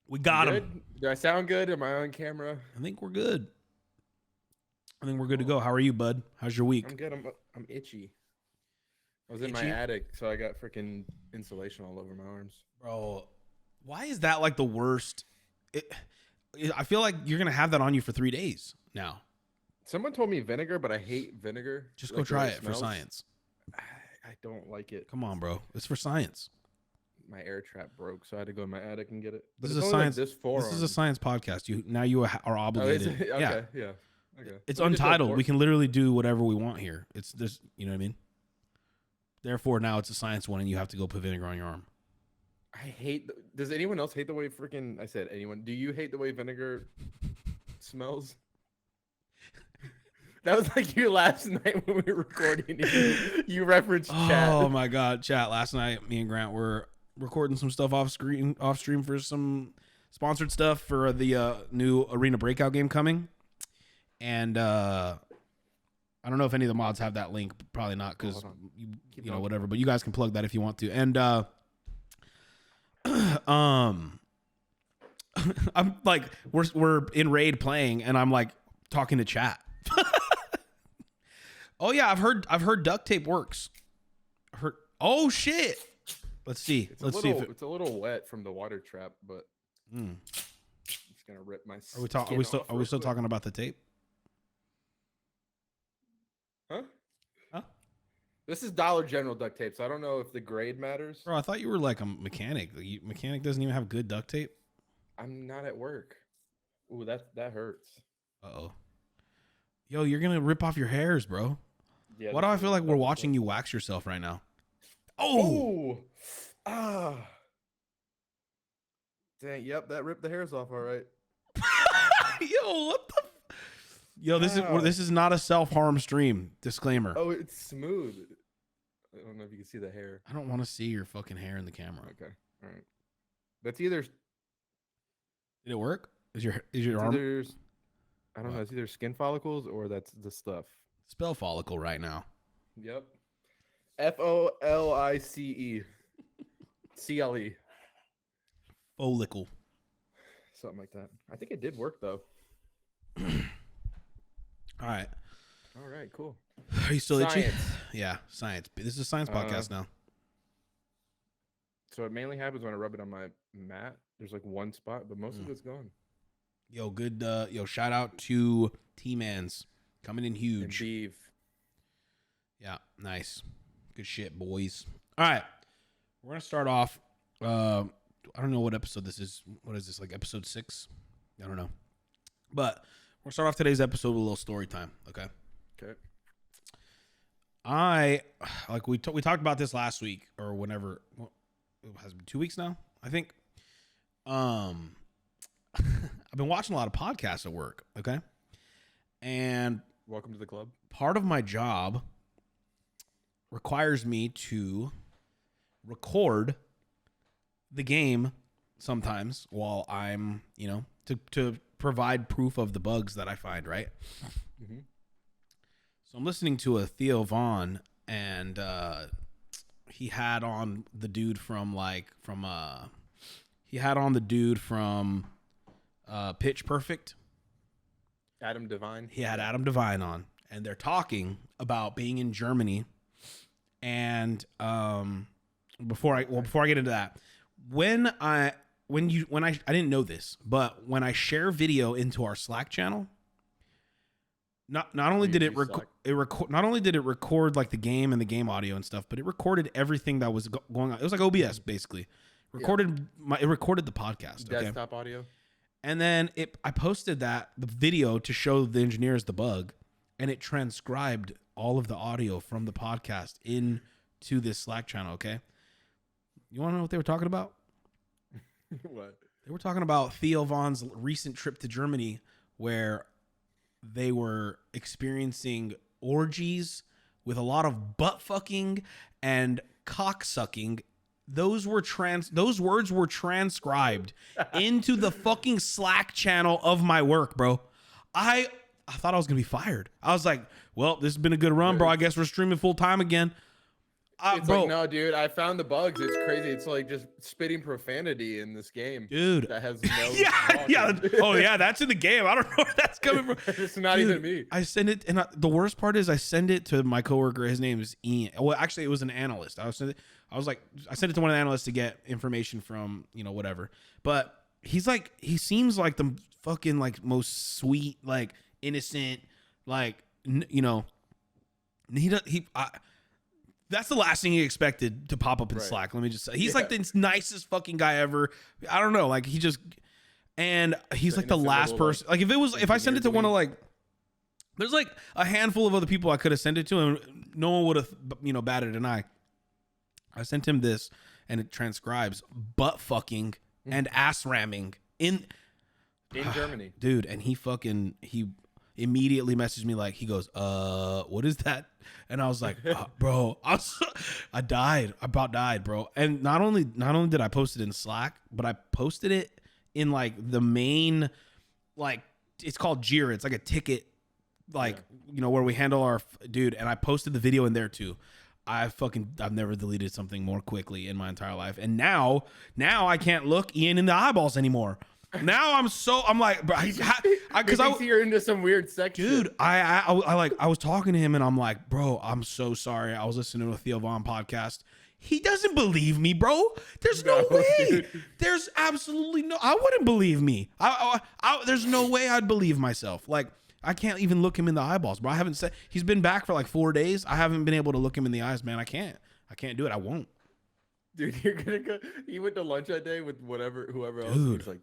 We got Good? him. Do I sound good? Am I on camera? I think we're good. I think we're good to go. How are you, bud? How's your week? I'm good. I'm itchy. I was in my Itchy? attic, so I got freaking insulation all over my arms. Bro, why is that like the worst? I feel like you're going to have that on you for 3 days now. Someone told me vinegar, but I hate vinegar. Just like go the try way it for smells. science. I don't like it. Come on, bro. It's for science. My air trap broke, so I had to go in my attic and get it. But This is it's a only science. like this This is a science podcast. You are Oh, is obligated. it? Yeah. Okay, yeah. Okay. It's Let me just go untitled. pour- We can literally do whatever we want here. It's this, you know what I mean? Therefore, now it's a science one, and you have to go put vinegar on your arm. I hate. Does anyone else hate the way freaking? I said anyone. Do you hate the way vinegar smells? That was like your last night when we were recording. You referenced chat. Oh my god, chat! Last night, me and Grant were recording some stuff off stream for some sponsored stuff for the new Arena Breakout game coming, and I don't know if any of the mods have that link. Probably not, because Hold on. you know, whatever. But you guys can plug that if you want to. And I'm like, we're in raid playing, and I'm like talking to chat. Oh yeah, I've heard duct tape works. Oh shit. Let's see. Let's see if it's a little wet from the water trap, but it's gonna rip my. Are we still talking about the tape? Huh? Huh? This is Dollar General duct tape, so I don't know if the grade matters. Bro, I thought you were like a mechanic. Mechanic doesn't even have good duct tape. I'm not at work. Ooh, that hurts. Uh-oh. Yo, you're gonna rip off your hairs, bro. Yeah. Why do I feel like we're watching you wax yourself right now? Oh! Ah. Dang, yep, that ripped the hairs off, all right. Yo, what the? Yo, Wow. this is not a self-harm stream. Disclaimer. Oh, it's smooth. I don't know if you can see the hair. I don't want to see your fucking hair in the camera. Okay, all right. That's either. Did it work? Is your It's arm? either I don't know. It's either skin follicles or that's the stuff. Spell follicle right now. Yep. FOLICE. CLE. Follicle. Something like that. I think it did work though. All right. All right, cool. Are you still itchy? Science. Yeah, science. This is a science podcast now. So it mainly happens when I rub it on my mat. There's like one spot, but most of it's gone. Yo, good. Yo, shout out to T-Mans coming in And huge. beef. Yeah, nice. Good shit, boys. All right, we're gonna start off. I don't know what episode this is. What is this, like episode 6? I don't know. But we're gonna start off today's episode with a little story time. Okay. Okay. We talked about this last week or whenever. Well, it has been 2 weeks now, I think. I've been watching a lot of podcasts at work. Okay. And Welcome to the club. part of my job requires me to record the game sometimes while I'm, to provide proof of the bugs that I find, right? Mm-hmm. So I'm listening to a Theo Vaughn, and he had on the dude from Pitch Perfect. Adam Devine. He had Adam Devine on, and they're talking about being in Germany. And before I get into that, I didn't know this, but when I share video into our Slack channel, not only did it record like the game and the game audio and stuff, but it recorded everything that was going on. It was like OBS basically. It recorded the podcast. Okay? Desktop audio. And then I posted the video to show the engineers the bug, and it transcribed all of the audio from the podcast into this Slack channel, okay? You want to know what they were talking about? What? They were talking about Theo Vaughn's recent trip to Germany, where they were experiencing orgies with a lot of butt fucking and cock sucking. Those words were transcribed into the fucking Slack channel of my work, bro. I thought I was gonna be fired. I was like, well, this has been a good run, bro. I guess we're streaming full time again. It's bro, like, no, dude, I found the bugs. It's crazy. It's like just spitting profanity in this game, dude. that has no Yeah. talking. Oh yeah, that's in the game. I don't know where that's coming from. It's not Dude, even me. I send it, and the worst part is I send it to my coworker. His name is Ian. Well, actually, it was an analyst. I sent it to one of the analysts to get information from, whatever. But he's like, he seems like the fucking like most sweet, like innocent, like that's the last thing he expected to pop up in Slack. Let me just say, he's like the nicest fucking guy ever. I don't know, like and he's like the last person. Like if I send it to one of like, there's like a handful of other people I could have sent it to, and no one would have batted an eye. I sent him this, and it transcribes butt fucking and ass ramming in Germany, dude. And he immediately messaged me like, he goes, what is that? And I was like, bro, I died. I about died, bro. And not only did I post it in Slack, but I posted it in like the main, like, it's called Jira. It's like a ticket, like, where we handle our dude. And I posted the video in there too. I've never deleted something more quickly in my entire life. And now I can't look Ian in the eyeballs anymore. Now I'm like, bro, because I you're into some weird sex dude. Shit. I was talking to him, and I'm like, bro, I'm so sorry. I was listening to a Theo Vaughn podcast. He doesn't believe me, bro. There's no way. Dude. There's absolutely no. I wouldn't believe me. There's no way I'd believe myself. Like, I can't even look him in the eyeballs, bro. I haven't said he's been back for like 4 days. I haven't been able to look him in the eyes, man. I can't do it. I won't. Dude, you're gonna go. You went to lunch that day with whoever else. Dude. He's like,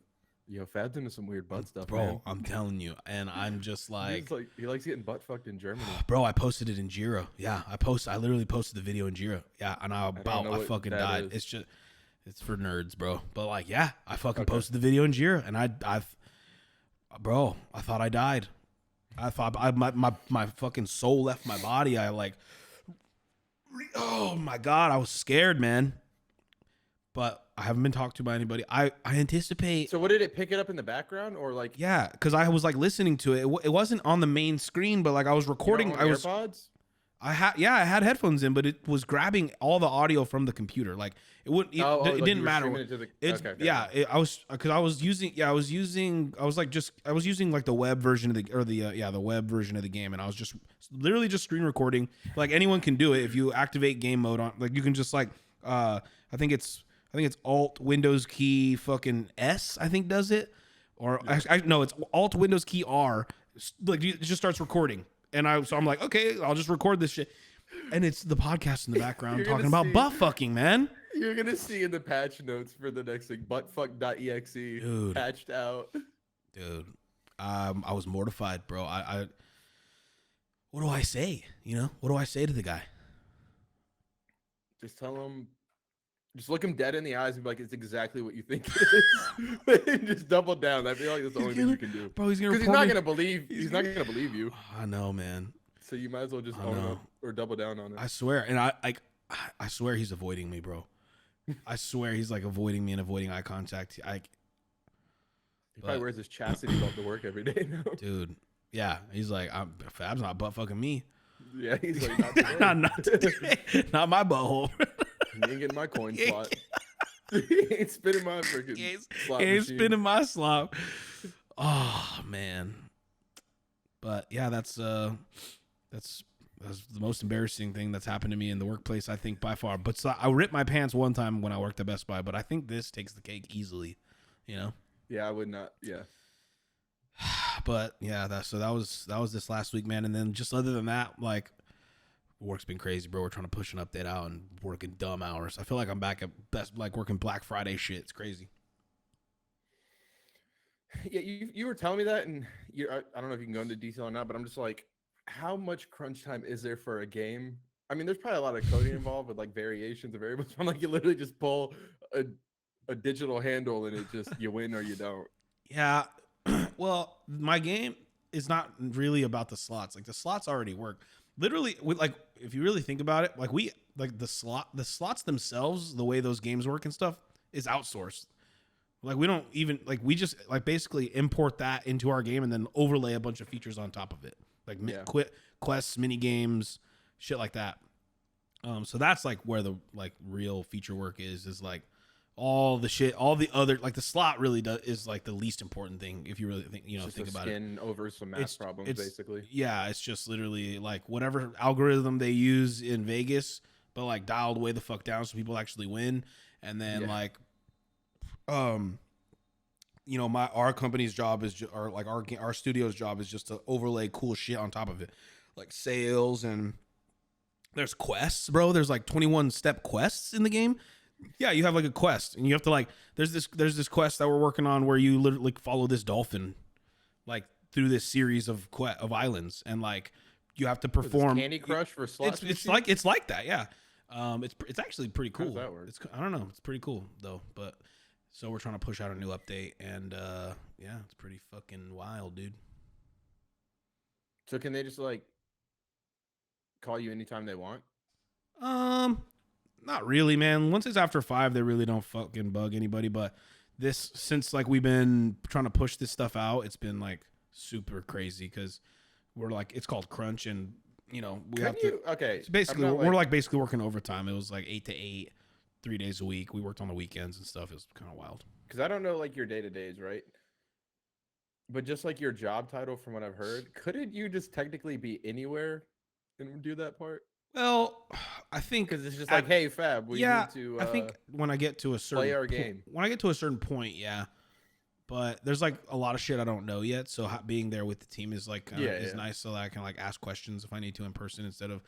yo, Fad's into some weird butt stuff, bro. Man. I'm telling you, and I'm just like, he likes getting butt fucked in Germany. Bro, I posted it in Jira. Yeah, I literally posted the video in Jira. Yeah, and I fucking died. Is. It's for nerds, bro. But like, yeah, I fucking posted the video in Jira, and I thought I died. I thought my fucking soul left my body. Oh my God, I was scared, man. But I haven't been talked to by anybody. I anticipate. So what did it pick it up in the background or like? Yeah, because I was like listening to it. It wasn't on the main screen, but like I was recording. AirPods? I had headphones in, but it was grabbing all the audio from the computer. Like it wouldn't. It like didn't matter. I was using like the web version of the web version of the game, and I was just literally just screen recording. Like anyone can do it if you activate game mode on. Like you can just like I think it's Alt Windows key fucking S. I think does it, or no, it's Alt Windows key R. Like it just starts recording. And I'm like, okay, I'll just record this shit. And it's the podcast in the background talking about butt fucking, man. You're going to see in the patch notes for the next thing, buttfuck.exe Dude. patched out. Dude, I was mortified, bro. What do I say? What do I say to the guy? Just tell him, just look him dead in the eyes and be like, it's exactly what you think it is. Just double down. I feel like that's the only thing you can do. Bro, he's not going to believe. He's not going to believe you. I know, man. So you might as well just own it or double down on it. I swear. And I swear he's avoiding me, bro. I swear he's like avoiding me and avoiding eye contact. He probably wears his chastity belt to work every day now. Dude. Yeah. He's like, Fab's not butt fucking me. Yeah. He's like, not today. not today. Not my butthole. He ain't getting my coin slot. He ain't spinning my freaking slot machine. He ain't spinning my slot. Oh man. But yeah, that's the most embarrassing thing that's happened to me in the workplace, I think, by far. But I ripped my pants one time when I worked at Best Buy, but I think this takes the cake easily. Yeah, I would not. Yeah. But yeah, that was this last week, man. And then just other than that, like, work's been crazy, bro. We're trying to push an update out and working dumb hours. I feel like I'm back at Best, like working Black Friday shit. It's crazy. Yeah, you were telling me that, and I don't know if you can go into detail or not, but I'm just like, how much crunch time is there for a game? I mean, there's probably a lot of coding involved with like variations of variables. I'm like, you literally just pull a digital handle and it just you win or you don't. Yeah. Well, my game is not really about the slots. Like the slots already work. Literally, like if you really think about it, like the slots themselves, the way those games work and stuff is outsourced. Like we don't even we just like basically import that into our game and then overlay a bunch of features on top of it, like quests, mini games, shit like that. So that's like where the like real feature work is like all the shit, all the other like the slot really is like the least important thing if you really think think about it. Skin over some math problems, basically. Yeah, it's just literally like whatever algorithm they use in Vegas, but like dialed way the fuck down so people actually win. And then like, our company's job is or like our studio's job is just to overlay cool shit on top of it, like sales and there's quests, bro. There's like 21 step quests in the game. Yeah, you have like a quest, and you have to like. There's this quest that we're working on where you literally follow this dolphin, like through this series of islands, and like you have to perform. Candy Crush for slots. It's like that, yeah. It's actually pretty cool. How does that work? I don't know. It's pretty cool though, but so we're trying to push out a new update, and yeah, it's pretty fucking wild, dude. So can they just like call you anytime they want? Not really, man. Once it's after 5, they really don't fucking bug anybody. But since like we've been trying to push this stuff out, it's been like super crazy because we're like it's called crunch, and we have to. Okay, so basically we're like basically working overtime. It was like 8 to 8, 3 days a week. We worked on the weekends and stuff. It was kind of wild. Because I don't know like your day-to-days, right? But just like your job title, from what I've heard, couldn't you just technically be anywhere and do that part? Well, I think because it's just like, hey, Fab, we need to. I think when I get to a certain play our game. When I get to a certain point, yeah. But there's like a lot of shit I don't know yet, so being there with the team is like is nice, so that I can like ask questions if I need to in person instead of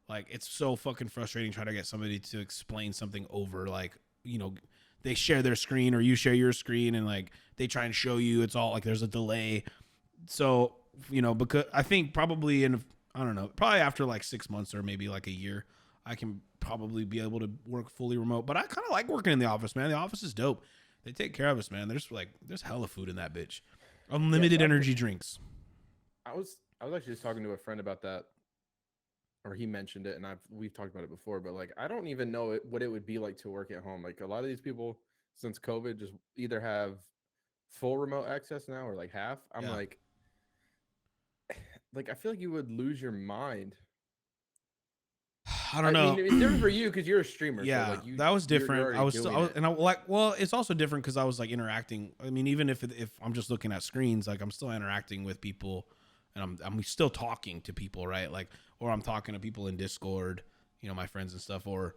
like it's so fucking frustrating trying to get somebody to explain something over like they share their screen or you share your screen and like they try and show you it's all like there's a delay, so because I think probably I don't know. Probably after like 6 months or maybe like a year, I can probably be able to work fully remote. But I kind of like working in the office, man. The office is dope. They take care of us, man. There's hella food in that bitch. Unlimited energy drinks. I was actually just talking to a friend about that, or he mentioned it, and we've talked about it before. But like, I don't even know what it would be like to work at home. Like a lot of these people since COVID just either have full remote access now or like half. I'm like, I feel like you would lose your mind. I don't know. Mean, it's different for you because you're a streamer. Yeah, so like that was different. It's also different because I was like interacting. I mean, even if I'm just looking at screens, like I'm still interacting with people, and I'm still talking to people, right? Like, or I'm talking to people in Discord, my friends and stuff, or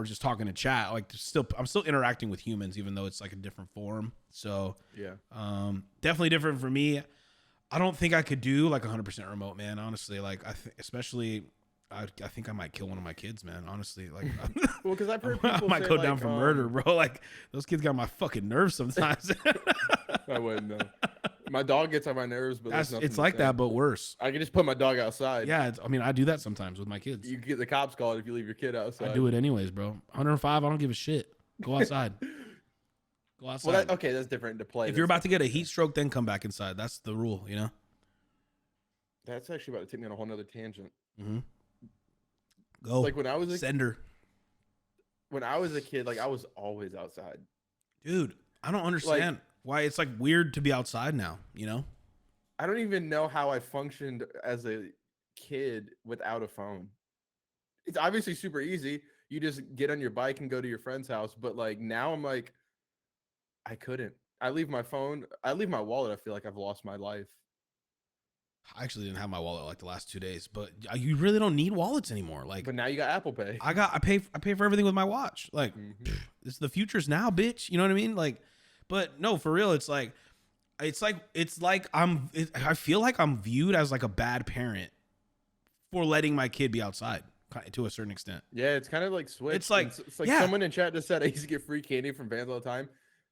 just talking to chat. Like, I'm still interacting with humans, even though it's like a different form. So yeah, definitely different for me. I don't think I could do like 100% remote, man. Honestly, like especially, I think I might kill one of my kids, man. Honestly, like, well, because I've heard people I might go down for murder, bro. Like those kids got my fucking nerves sometimes. I wouldn't know. My dog gets on my nerves, but it's like that, but worse. I can just put my dog outside. Yeah, I do that sometimes with my kids. You get the cops called if you leave your kid outside. I do it anyways, bro. 105, I don't give a shit. Go outside. Go outside. Well, that's different to play. If you're about to get a heat stroke, then come back inside. That's the rule, That's actually about to take me on a whole nother tangent. Mm-hmm. Go. Like when I was when I was a kid, like I was always outside. Dude, I don't understand why it's like weird to be outside now, I don't even know how I functioned as a kid without a phone. It's obviously super easy. You just get on your bike and go to your friend's house. But like now I'm like, I couldn't. I leave my phone. I leave my wallet. I feel like I've lost my life. I actually didn't have my wallet like the last 2 days, but you really don't need wallets anymore. Like, but now you got Apple Pay. I pay for everything with my watch. Like, it's the future's now, bitch. You know what I mean? Like, but no, for real, I feel like I'm viewed as like a bad parent for letting my kid be outside to a certain extent. Yeah, it's kind of like Switch. It's like someone in chat just said I used to get free candy from Vans all the time.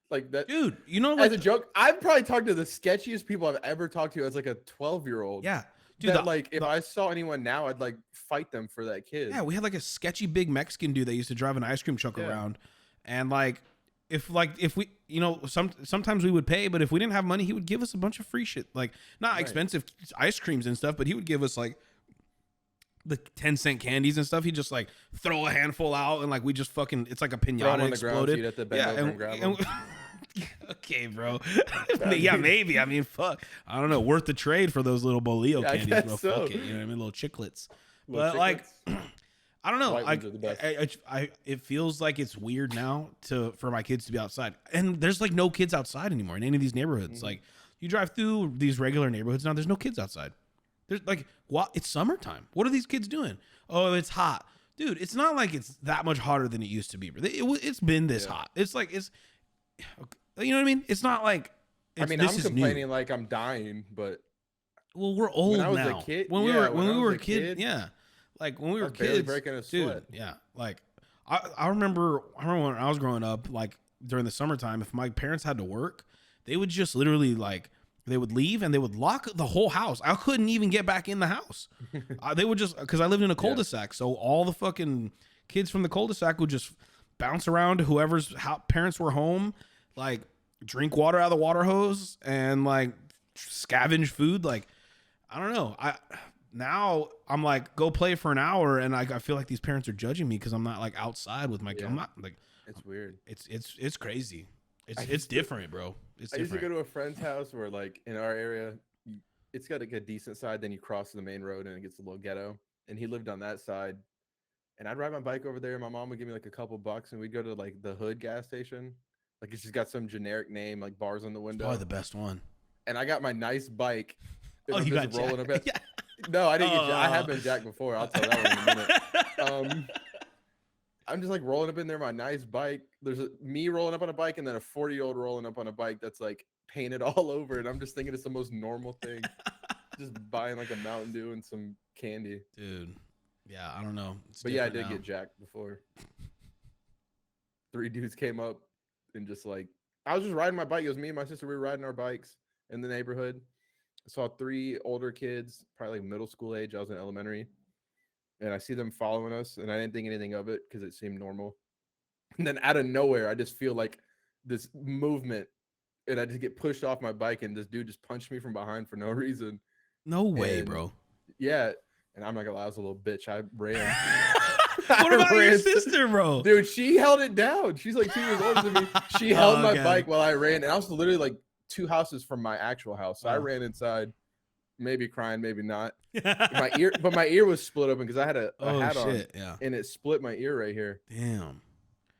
Like that, dude. As a joke, I've probably talked to the sketchiest people I've ever talked to as like a 12-year-old. Yeah, dude. If I saw anyone now, I'd like fight them for that kid. Yeah, we had like a sketchy big Mexican dude that used to drive an ice cream truck around, and if we sometimes we would pay, but if we didn't have money, he would give us a bunch of free shit, like not expensive ice creams and stuff, but he would give us like the 10-cent candies and stuff. He'd just like throw a handful out and like we just fucking it's like a pinata exploded. Okay, bro. Yeah, maybe. I mean, fuck. I don't know. Worth the trade for those little Bolillo candies, bro. So. Fuck it. You know what I mean? Little chiclets. But like, I don't know. White Like, ones are the best. it feels like it's weird now for my kids to be outside, and there's like no kids outside anymore in any of these neighborhoods. Like, you drive through these regular neighborhoods now, there's no kids outside. There's like, what? It's summertime. What are these kids doing? Oh, it's hot, dude. It's not like it's that much hotter than it used to be. It's been this hot. It's like you know what I mean? It's not like. I mean, I'm complaining like I'm dying, but well, we're old now. When I was a kid, when we were a kid, yeah. Like when we were kids, breaking a dude, sweat. yeah. Like I remember when I was growing up, like during the summertime, if my parents had to work, they would just literally like they would leave and they would lock the whole house. I couldn't even get back in the house. They would just because I lived in a cul-de-sac, so all the fucking kids from the cul-de-sac would just bounce around to whoever's parents were home, like drink water out of the water hose and like scavenge food. Like I don't know. Now I'm like, go play for an hour, and I feel like these parents are judging me because I'm not like outside with my. I'm not like. It's weird. It's crazy. It's different, bro. I used to go to a friend's house where, like, in our area, it's got like a decent side. Then you cross the main road, and it gets a little ghetto. And he lived on that side. And I'd ride my bike over there. My mom would give me like a couple bucks, and we'd go to like the Hood gas station. Like it's just got some generic name, like bars on the window. Probably the best one. And I got my nice bike. Oh, you got rolling a bit. Yeah. No, I didn't get jacked. I have been jacked before. I'll tell that one in a minute. I'm just like rolling up in there, my nice bike. There's me rolling up on a bike, and then a 40-year-old rolling up on a bike that's like painted all over. And I'm just thinking it's the most normal thing. Just buying like a Mountain Dew and some candy. Dude. Yeah, I don't know. But yeah, I did get jacked before. 3 dudes came up and just like, I was just riding my bike. It was me and my sister. We were riding our bikes in the neighborhood. I saw 3 older kids, probably like middle school age. I was in elementary. And I see them following us, and I didn't think anything of it because it seemed normal. And then out of nowhere, I just feel like this movement, and I just get pushed off my bike, and this dude just punched me from behind for no reason. No way, bro. Yeah. And I'm not gonna lie, I was a little bitch. I ran. What about your sister, bro? Dude, she held it down. She's like 2 years older than me. She held my bike while I ran, and I was literally like 2 houses from my actual house. So I ran inside, maybe crying, maybe not. My ear was split open because I had a hat on, and it split my ear right here. Damn.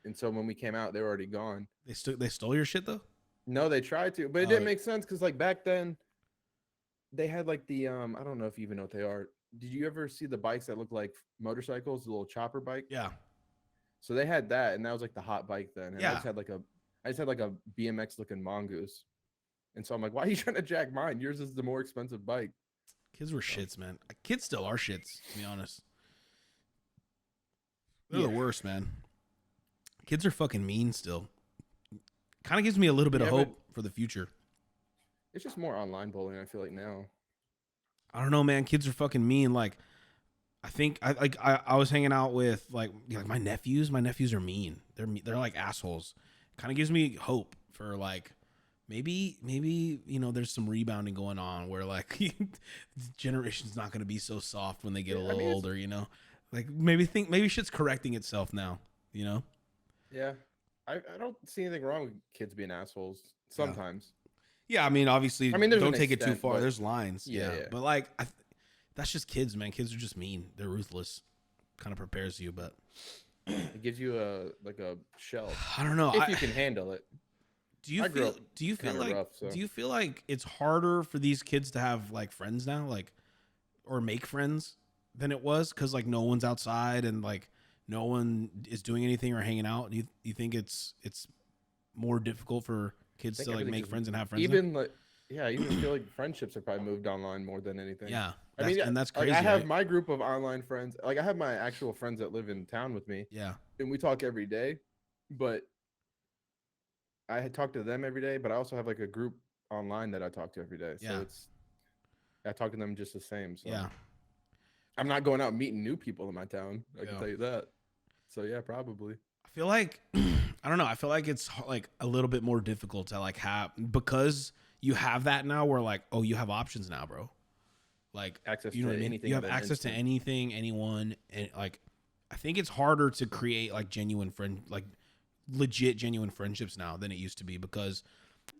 And so when we came out, they were already gone. They stole your shit though? No, they tried to, but it didn't make sense because like back then, they had like the I don't know if you even know what they are. Did you ever see the bikes that look like motorcycles, the little chopper bike? Yeah. So they had that, and that was like the hot bike then. And yeah. I just had like a BMX looking mongoose. And so I'm like, why are you trying to jack mine? Yours is the more expensive bike. Kids were shits, man. Kids still are shits, to be honest. They're the worst, man. Kids are fucking mean still. Kind of gives me a little bit of hope for the future. It's just more online bullying, I feel like now. I don't know, man. Kids are fucking mean. Like, I think I was hanging out with like my nephews. My nephews are mean. They're like assholes. Kind of gives me hope for like maybe there's some rebounding going on where like the generation's not going to be so soft when they get a little older. Like maybe shit's correcting itself now. Yeah, I don't see anything wrong with kids being assholes sometimes. Yeah, I mean, obviously, don't take it too far. But there's lines. Yeah. But like, that's just kids, man. Kids are just mean. They're ruthless. Kind of prepares you, but it gives you a shell. I don't know if you can handle it. Do you feel like it's harder for these kids to have like friends now, like, or make friends than it was because like no one's outside and like no one is doing anything or hanging out? Do you think it's more difficult for kids to like make friends and have friends? Even feel like friendships have probably moved online more than anything. Yeah, and that's crazy. Like I have my group of online friends. Like I have my actual friends that live in town with me. Yeah, and we talk every day. But I had talked to them every day. But I also have like a group online that I talk to every day. So I talk to them just the same. So yeah, I'm not going out meeting new people in my town. I can tell you that. So yeah, probably. I feel like I don't know. I feel like it's like a little bit more difficult to like have because you have that now. Where like, oh, you have options now, bro. Like access to anything. You have access to anything, anyone, and like I think it's harder to create like legit genuine friendships now than it used to be because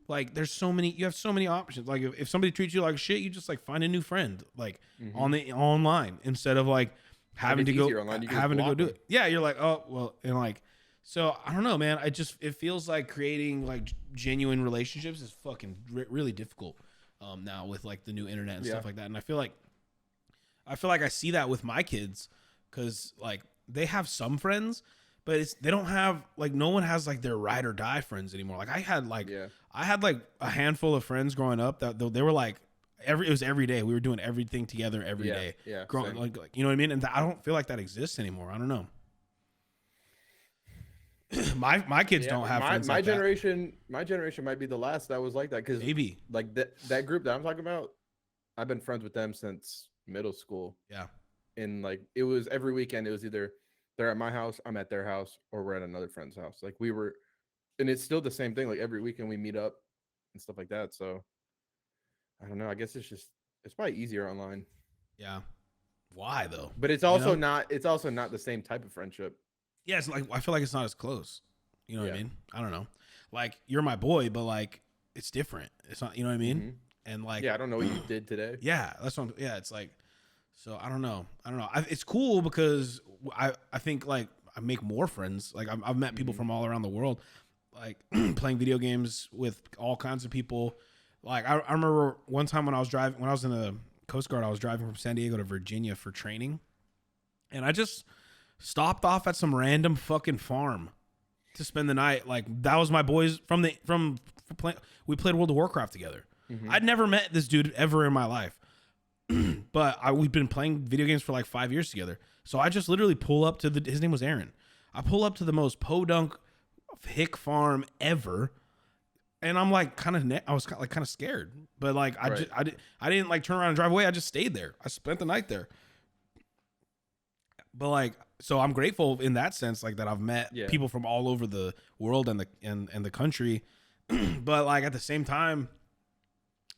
like you have so many options. Like if somebody treats you like shit, you just like find a new friend like online instead of like having to go online. You can having to go block do them. it. Yeah, you're like, oh well, and like, so I don't know, man. It feels like creating like genuine relationships is fucking really difficult now with like the new internet and stuff like that. And I feel like I see that with my kids because like they have some friends, but they don't have like no one has like their ride or die friends anymore. Like I had like a handful of friends growing up that they were like it was every day. We were doing everything together every day. Yeah. Growing like you know what I mean? And I don't feel like that exists anymore. I don't know. my kids don't have friends like that. My generation might be the last that was like that because maybe like that group that I'm talking about, I've been friends with them since middle school. Yeah. And like it was every weekend. It was either they're at my house, I'm at their house, or we're at another friend's house. Like we were, and it's still the same thing. Like every weekend we meet up and stuff like that. So I don't know. I guess it's probably easier online. Yeah. Why though? But it's also not. It's also not the same type of friendship. Yeah, it's like I feel like it's not as close. You know what I mean? I don't know. Like you're my boy, but like it's different. It's not. You know what I mean? Mm-hmm. And like I don't know what you did today. Yeah, that's what. It's like. So I don't know. It's cool because I think like I make more friends. Like I've met people from all around the world, like playing video games with all kinds of people. Like I remember one time when I was in the Coast Guard, I was driving from San Diego to Virginia for training, and I just stopped off at some random fucking farm to spend the night. Like that was my boys we played World of Warcraft together. Mm-hmm. I'd never met this dude ever in my life. But we've been playing video games for like 5 years together. So I just literally pull up to his name was Aaron. I pull up to the most podunk hick farm ever. And I'm like I was kind of scared, but like I didn't like turn around and drive away. I just stayed there. I spent the night there. But like, so I'm grateful in that sense, like that I've met people from all over the world and the country. But like at the same time,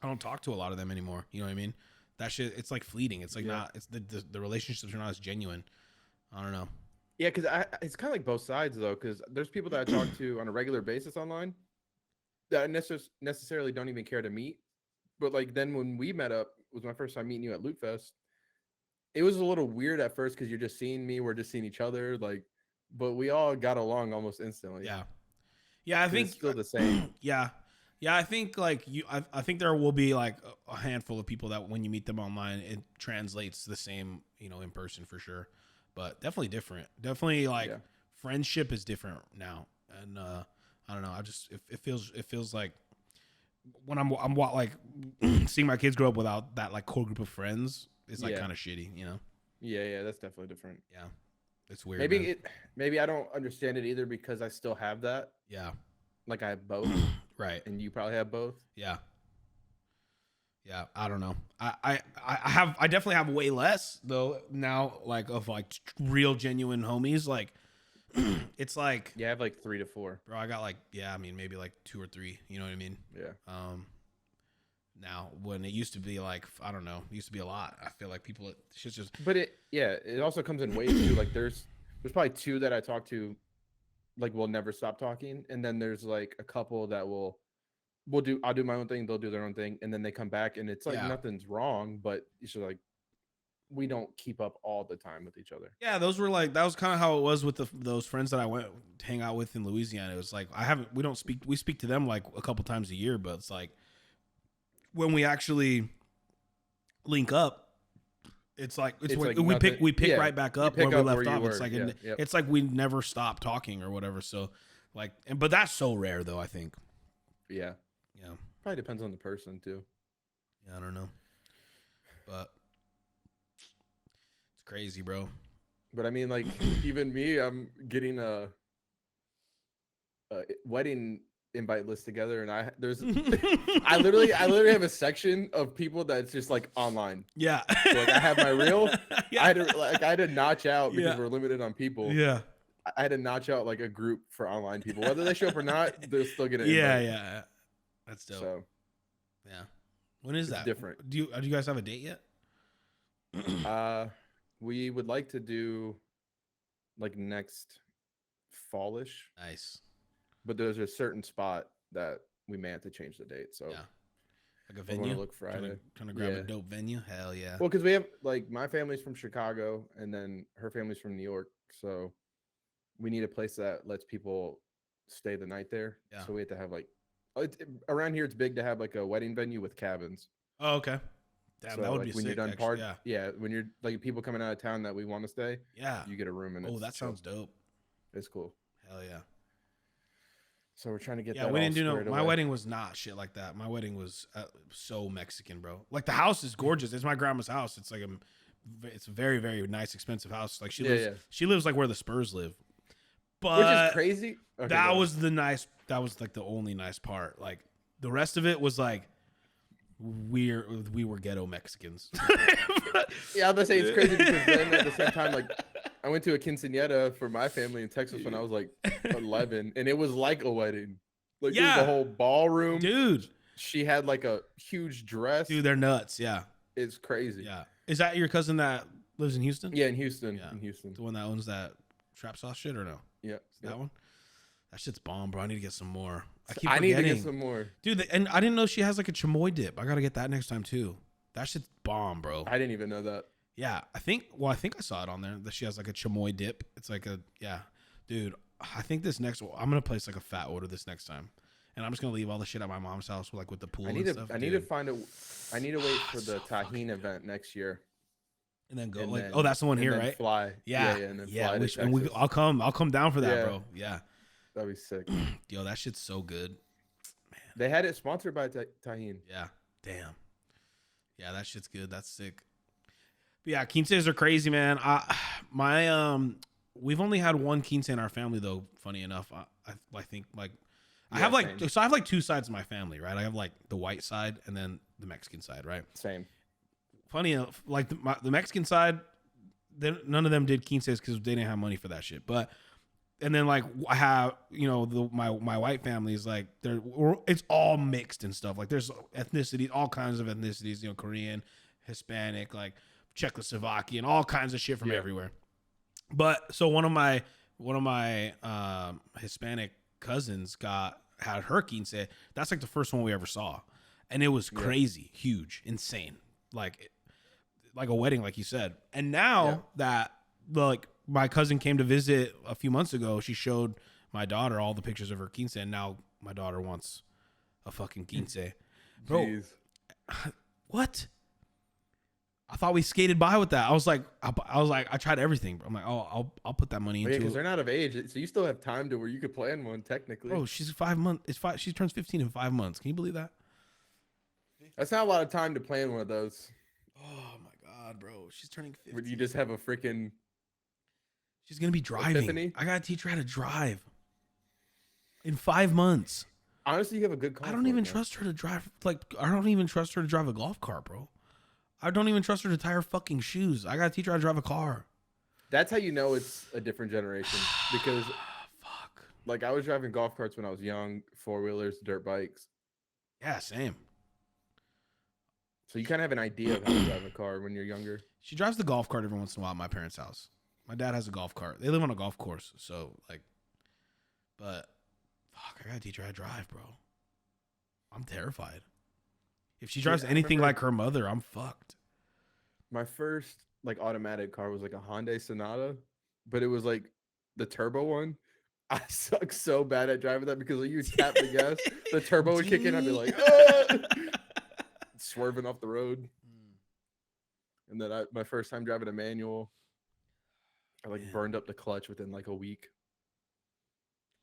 I don't talk to a lot of them anymore. You know what I mean? That shit, it's like fleeting. It's like not. It's the relationships are not as genuine. I don't know. Yeah, because it's kind of like both sides though. Because there's people that I talk to on a regular basis online that I necessarily don't even care to meet. But like then when we met up, it was my first time meeting you at Loot Fest. It was a little weird at first because you're just seeing me, we're just seeing each other, like, but we all got along almost instantly. Yeah. I think it's still the same. Yeah, I think like I think there will be like a handful of people that when you meet them online, it translates the same, in person for sure, but definitely different. Definitely like friendship is different now, and I don't know. It feels like when I'm like seeing my kids grow up without that like core group of friends. It's like kind of shitty, Yeah, that's definitely different. Yeah, it's weird. Maybe I don't understand it either because I still have that. Yeah, like I have both, right? And you probably have both. Yeah. I don't know. I definitely have way less though now, like of like real genuine homies. Like it's like I have like 3 to 4. Bro, I got like maybe like 2 or 3. You know what I mean? Yeah. Now, when it used to be like, I don't know, it used to be a lot. I feel like people, shit's just. But it also comes in waves too. Like there's probably 2 that I talk to, like we'll never stop talking, and then there's like a couple that I'll do my own thing, they'll do their own thing, and then they come back, and it's like nothing's wrong, but it's just like we don't keep up all the time with each other. Yeah, that was kind of how it was with those friends that I went to hang out with in Louisiana. It was like we speak to them like a couple times a year, but it's like. When we actually link up, it's like we pick right back up where we left off. It's like it's like we never stop talking or whatever. So like, but that's so rare though. I think. Yeah. Probably depends on the person too. Yeah, I don't know, but it's crazy, bro. But I mean, like even me, I'm getting a wedding invite list together, and I literally have a section of people that's just like online. Yeah. So, like I have my reel. I had to notch out because we're limited on people. Yeah. I had to notch out like a group for online people, whether they show up or not. They'll still get an invite. Yeah. That's dope. So yeah. When is that? Different. Do you guys have a date yet? We would like to do like next fallish. Nice. But there's a certain spot that we may have to change the date. So Like a I want venue? to look Friday. Trying to grab Yeah. a dope venue? Hell yeah. Well, because we have like my family's from Chicago, and then her family's from New York, so we need a place that lets people stay the night there. Yeah. So we have to have like around here. It's big to have like a wedding venue with cabins. Oh, okay. Damn, So that would like be when sick, you're done actually. yeah, when you're like people coming out of town that we want to stay, Yeah. you get a room and Oh, it's that chill. sounds dope. It's cool. Hell yeah. So we're trying to get Yeah, that. we all didn't do no. squared My away. wedding was not shit like that. My wedding was so Mexican, bro. Like the house is gorgeous. It's my grandma's house. It's like it's a very very nice expensive house. Like she lives like where the Spurs live. But Which is crazy. Okay, that was the nice. That was like the only nice part. Like the rest of it was like we were ghetto Mexicans. Yeah, I was gonna say it's crazy because then at the same time, like I went to a quinceañera for my family in Texas when I was like 11, and it was like a wedding. Like there was Yeah. a whole ballroom. Dude, She had like a huge dress. they're nuts. Yeah, It's crazy. yeah. Is that your cousin that lives in Houston? Yeah, in Houston. Yeah. In Houston. The one that owns that trap sauce shit or no? Yeah. That one? That shit's bomb, bro. I need to get some more. I need to get some more. Dude, and I didn't know she has like a chamoy dip. I gotta get that next time too. That shit's bomb, bro. I didn't even know that. Yeah, I think I saw it on there that she has like a chamoy dip. It's like dude. I think this next I'm gonna place like a fat order this next time, and I'm just gonna leave all the shit at my mom's house like with the pool. I need and to. stuff, I need to find a. I need to wait for the Tajin event next year. and then go and like, then- oh, that's the one and here, then right? Fly. Yeah, and then fly to and Texas. I'll come down for that, Yeah. bro. Yeah, That'd be sick. yo, that shit's so good. They had it sponsored by Tajin. Yeah, damn. Yeah, that shit's good. That's sick. But yeah, quinceas are crazy, man. We've only had one quince in our family though. Funny enough, I think like I have like same. so I have like two sides of my family, right? I have like the white side and then the Mexican side, right? Same. Funny enough, like the Mexican side, none of them did quinces because they didn't have money for that shit. But and then like I have my white family is like it's all mixed and stuff. Like there's ethnicity, all kinds of ethnicities. Korean, Hispanic, like Czechoslovakian, all kinds of shit from everywhere. But so one of my Hispanic cousins had her quince. That's like the first one we ever saw, and it was crazy, huge, insane, like a wedding, like you said. And now that like my cousin came to visit a few months ago, she showed my daughter all the pictures of her quince, and now my daughter wants a fucking quince, bro. Jeez. What? I thought we skated by with that. I was like, I tried everything. Bro. I'm like, oh, I'll put that money into because it. they're not of age, so you still have time to where you could plan one technically. Bro, she's 5 months. She turns 15 in 5 months. Can you believe that? That's not a lot of time to plan one of those. Oh my god, bro, she's turning 15. Where you just have a freaking. She's gonna be driving. Epiphany? I gotta teach her how to drive. In 5 months. Honestly, you have a good car. I don't even trust her to drive. Like, I don't even trust her to drive a golf cart, bro. I don't even trust her to tie her fucking shoes. I gotta teach her how to drive a car. That's how you know it's a different generation because, Fuck. like, I was driving golf carts when I was young, 4-wheelers, dirt bikes. Yeah, same. So you kind of have an idea of how to drive a car when you're younger. She drives the golf cart every once in a while at my parents' house. My dad has a golf cart. They live on a golf course, so like, but fuck, I gotta teach her how to drive, bro. I'm terrified. If she drives anything like her mother, I'm fucked. My first like automatic car was like a Hyundai Sonata, but it was like the turbo one. I suck so bad at driving that because like, you tap the gas, the turbo would kick in. I'd be like, ah! Swerving off the road. And then my first time driving a manual, I like burned up the clutch within like a week.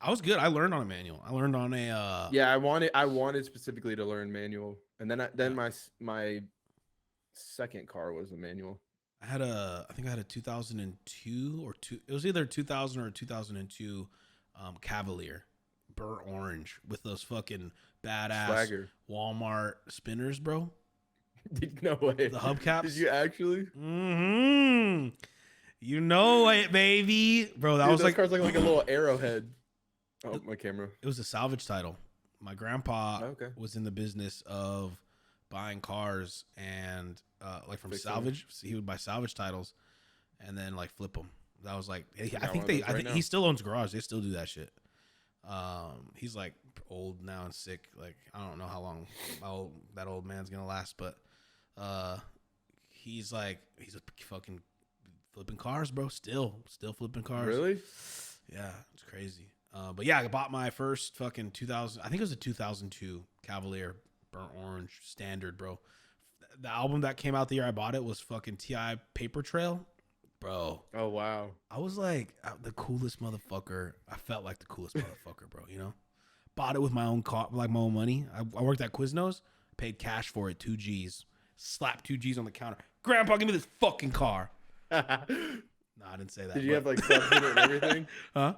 I was good. I learned on a manual. I learned on a Yeah, I wanted specifically to learn manual, and then my second car was a manual. I think I had a 2002 or two. It was either 2000 or 2002 Cavalier, burnt orange with those fucking badass Swagger. Walmart spinners, bro. No way. The hubcaps. Did you actually? Mm-hmm. You know it, baby, bro. That Dude, was those like cars like a little arrowhead. Oh, my camera. it was a salvage title. My grandpa Okay. was in the business of buying cars and like from Fixing salvage. He would buy salvage titles and then like flip them. That was like I got think one of those right now. he still owns a garage. They still do that shit. He's like old now and sick. Like, I don't know how long that old man's gonna last, but he's a fucking flipping cars, bro. Still flipping cars. Really? Yeah, it's crazy. But yeah, I bought my first fucking 2000. I think it was a 2002 Cavalier burnt orange standard, bro. The album that came out the year I bought it was fucking T.I. Paper Trail, bro. Oh wow. I was like the coolest motherfucker. I felt like the coolest motherfucker, bro. You know, bought it with my own car, like my own money. I worked at Quiznos, paid cash for it, 2 G's. Slapped 2 G's on the counter. Grandpa, give me this fucking car. No, I didn't say that. Did you have like subs in it and everything? Huh?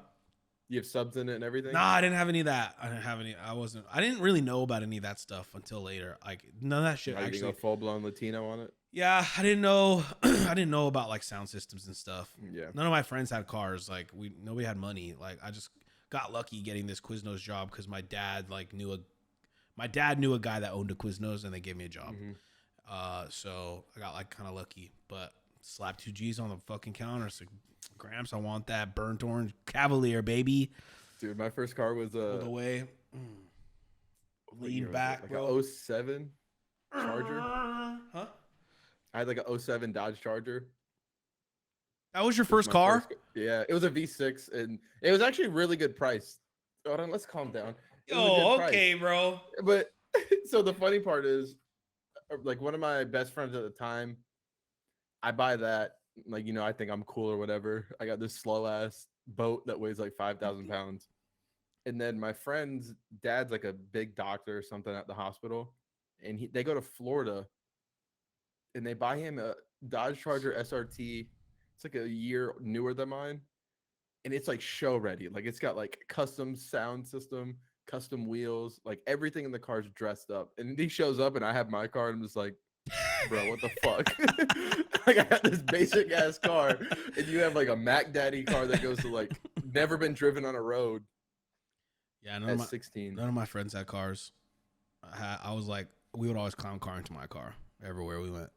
You have subs in it and everything? Nah, I didn't have any of that. I didn't really know about any of that stuff until later. Like none of that shit. You didn't go full blown Latino on it? Yeah, I didn't know. I didn't know about like sound systems and stuff. Yeah. None of my friends had cars. Like nobody had money. Like I just got lucky getting this Quiznos job because my dad knew a guy that owned a Quiznos and they gave me a job. Mm-hmm. So I got like kind of lucky, but slapped 2 G's on the fucking counter. So Gramps, I want that burnt orange Cavalier, baby. Dude, my first car was All the way. Lean back, like bro. a 07 Charger. Huh? I had like a 07 Dodge Charger. That was your first car? Yeah, it was a V6 and it was actually really good price. Hold on, let's calm down. Oh, okay, bro. But so the funny part is, like, one of my best friends at the time, I buy that, like, you know, I think I'm cool or whatever. I got this slow ass boat that weighs like 5,000 pounds. And then my friend's dad's like a big doctor or something at the hospital. And they go to Florida and they buy him a Dodge Charger SRT. It's like a year newer than mine. And it's like show ready. Like it's got like custom sound system, custom wheels, like everything in the car's dressed up. And he shows up and I have my car and I'm just like, bro, what the fuck? Like I got this basic ass car and you have like a Mac Daddy car that goes to like never been driven on a road. Yeah, at 16. None of my friends had cars. I was like, we would always clown car into my car everywhere we went.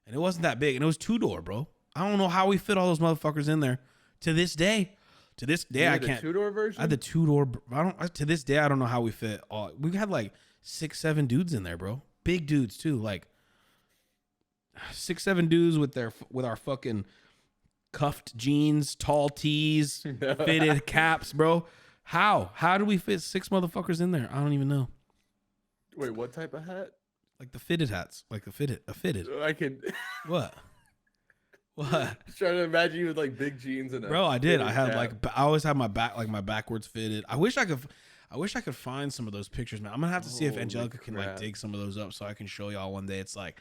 And it wasn't that big. And it was 2-door, bro. I don't know how we fit all those motherfuckers in there. To this day, I can't. The 2-door version? I had the 2-door. To this day, I don't know how we fit all. We had like 6-7 dudes in there, bro. Big dudes too. Like 6-7 dudes with our fucking cuffed jeans, tall tees, fitted caps, bro. How do we fit 6 motherfuckers in there? I don't even know. Wait, what type of hat? Like the fitted hats, like a fitted. I can. What? What? Just trying to imagine you with like big jeans and bro. I did. I had I always had my back, like my backwards fitted. I wish I could find some of those pictures, man. I'm gonna have to see if Angelica can like dig some of those up so I can show y'all one day. It's like,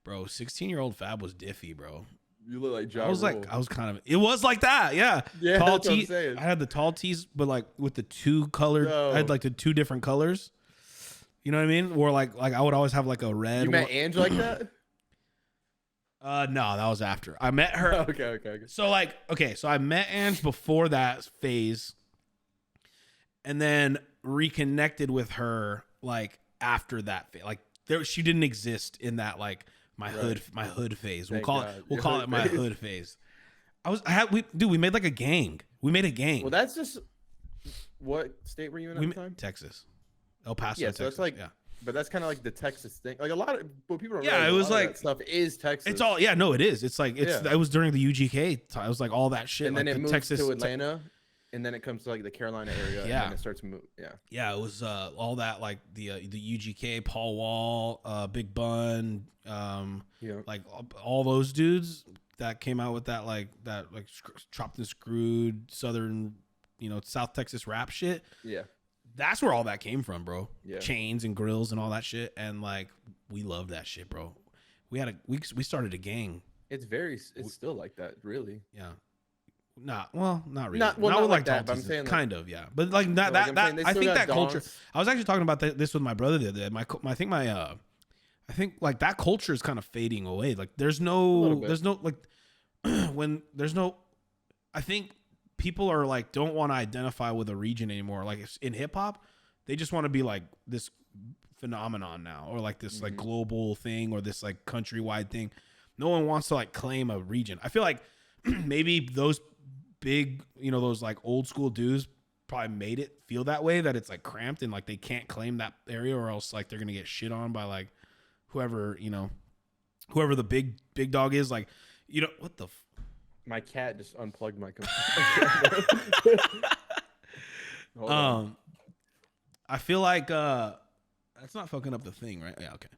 bro, 16-year-old Fab was diffy, bro. You look like Ja I was Rule. like, I was kind of. It was like that, yeah. Yeah, tall that's what I'm tee. saying. I had the tall tees, but like with the 2 colored. No. I had like the 2 different colors. You know what I mean? Or like I would always have like a red. You met Ange like that? No, that was after I met her. Okay. So I met Ange before that phase, and then reconnected with her like after that phase. Like she didn't exist in that like my hood phase. We'll call it my hood phase. We made like a gang. We made a gang. Well, that's just what state were you in at the time? Texas, El Paso. Yeah, Texas. so that's like, but that's kind of like the Texas thing. Like a lot of what people don't Yeah, realize, it was a lot of like that stuff is Texas. It's all no, it is. It's like it was during the UGK. It was like all that shit. And like then it moves Texas to Atlanta, and then it comes to like the Carolina area. Yeah, and then it starts to move. Yeah, it was all that like the UGK, Paul Wall, Big Bun, like all those dudes that came out with that like chopped and screwed Southern, South Texas rap shit. Yeah. That's where all that came from, bro. Yeah. Chains and grills and all that shit, and like we love that shit, bro. We started a gang. It's still like that, really. Yeah. Not really. Not with like that, but I'm saying kind of, yeah. But like that I think that culture. I was actually talking about this with my brother the other day. I think like that culture is kind of fading away. Like I think people are like don't want to identify with a region anymore. Like in hip hop, they just want to be like this phenomenon now, or like this like global thing, or this like countrywide thing. No one wants to like claim a region. I feel like maybe those big, those like old school dudes probably made it feel that way, that it's like cramped and like they can't claim that area, or else like they're gonna get shit on by like whoever the big dog is. Like, what the. My cat just unplugged my computer. I feel like that's not fucking up the thing, right? Yeah, okay.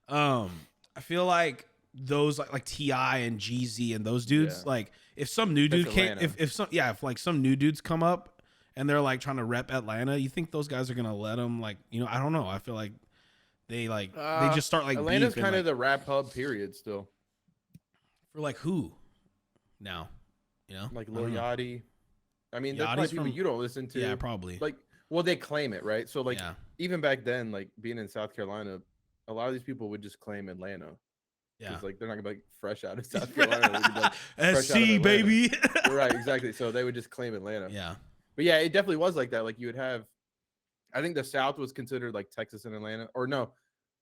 I feel like those like T.I. and Jeezy and those dudes, like if some new dude came, if like some new dudes come up and they're like trying to rep Atlanta, you think those guys are gonna let them, like, I don't know. I feel like they just start like Atlanta's beef kind of like, the rap hub period still. For like who now, like Lil Yachty. I mean, there's Yachty's probably people you don't listen to. Yeah, probably. Like, well, they claim it, right? So like even back then, like being in South Carolina, a lot of these people would just claim Atlanta. Yeah, like they're not gonna be like fresh out of South Carolina. Like, SC baby. Right, exactly. So they would just claim Atlanta. Yeah, but yeah, it definitely was like that. Like you would have, I think the South was considered like Texas and Atlanta, or no,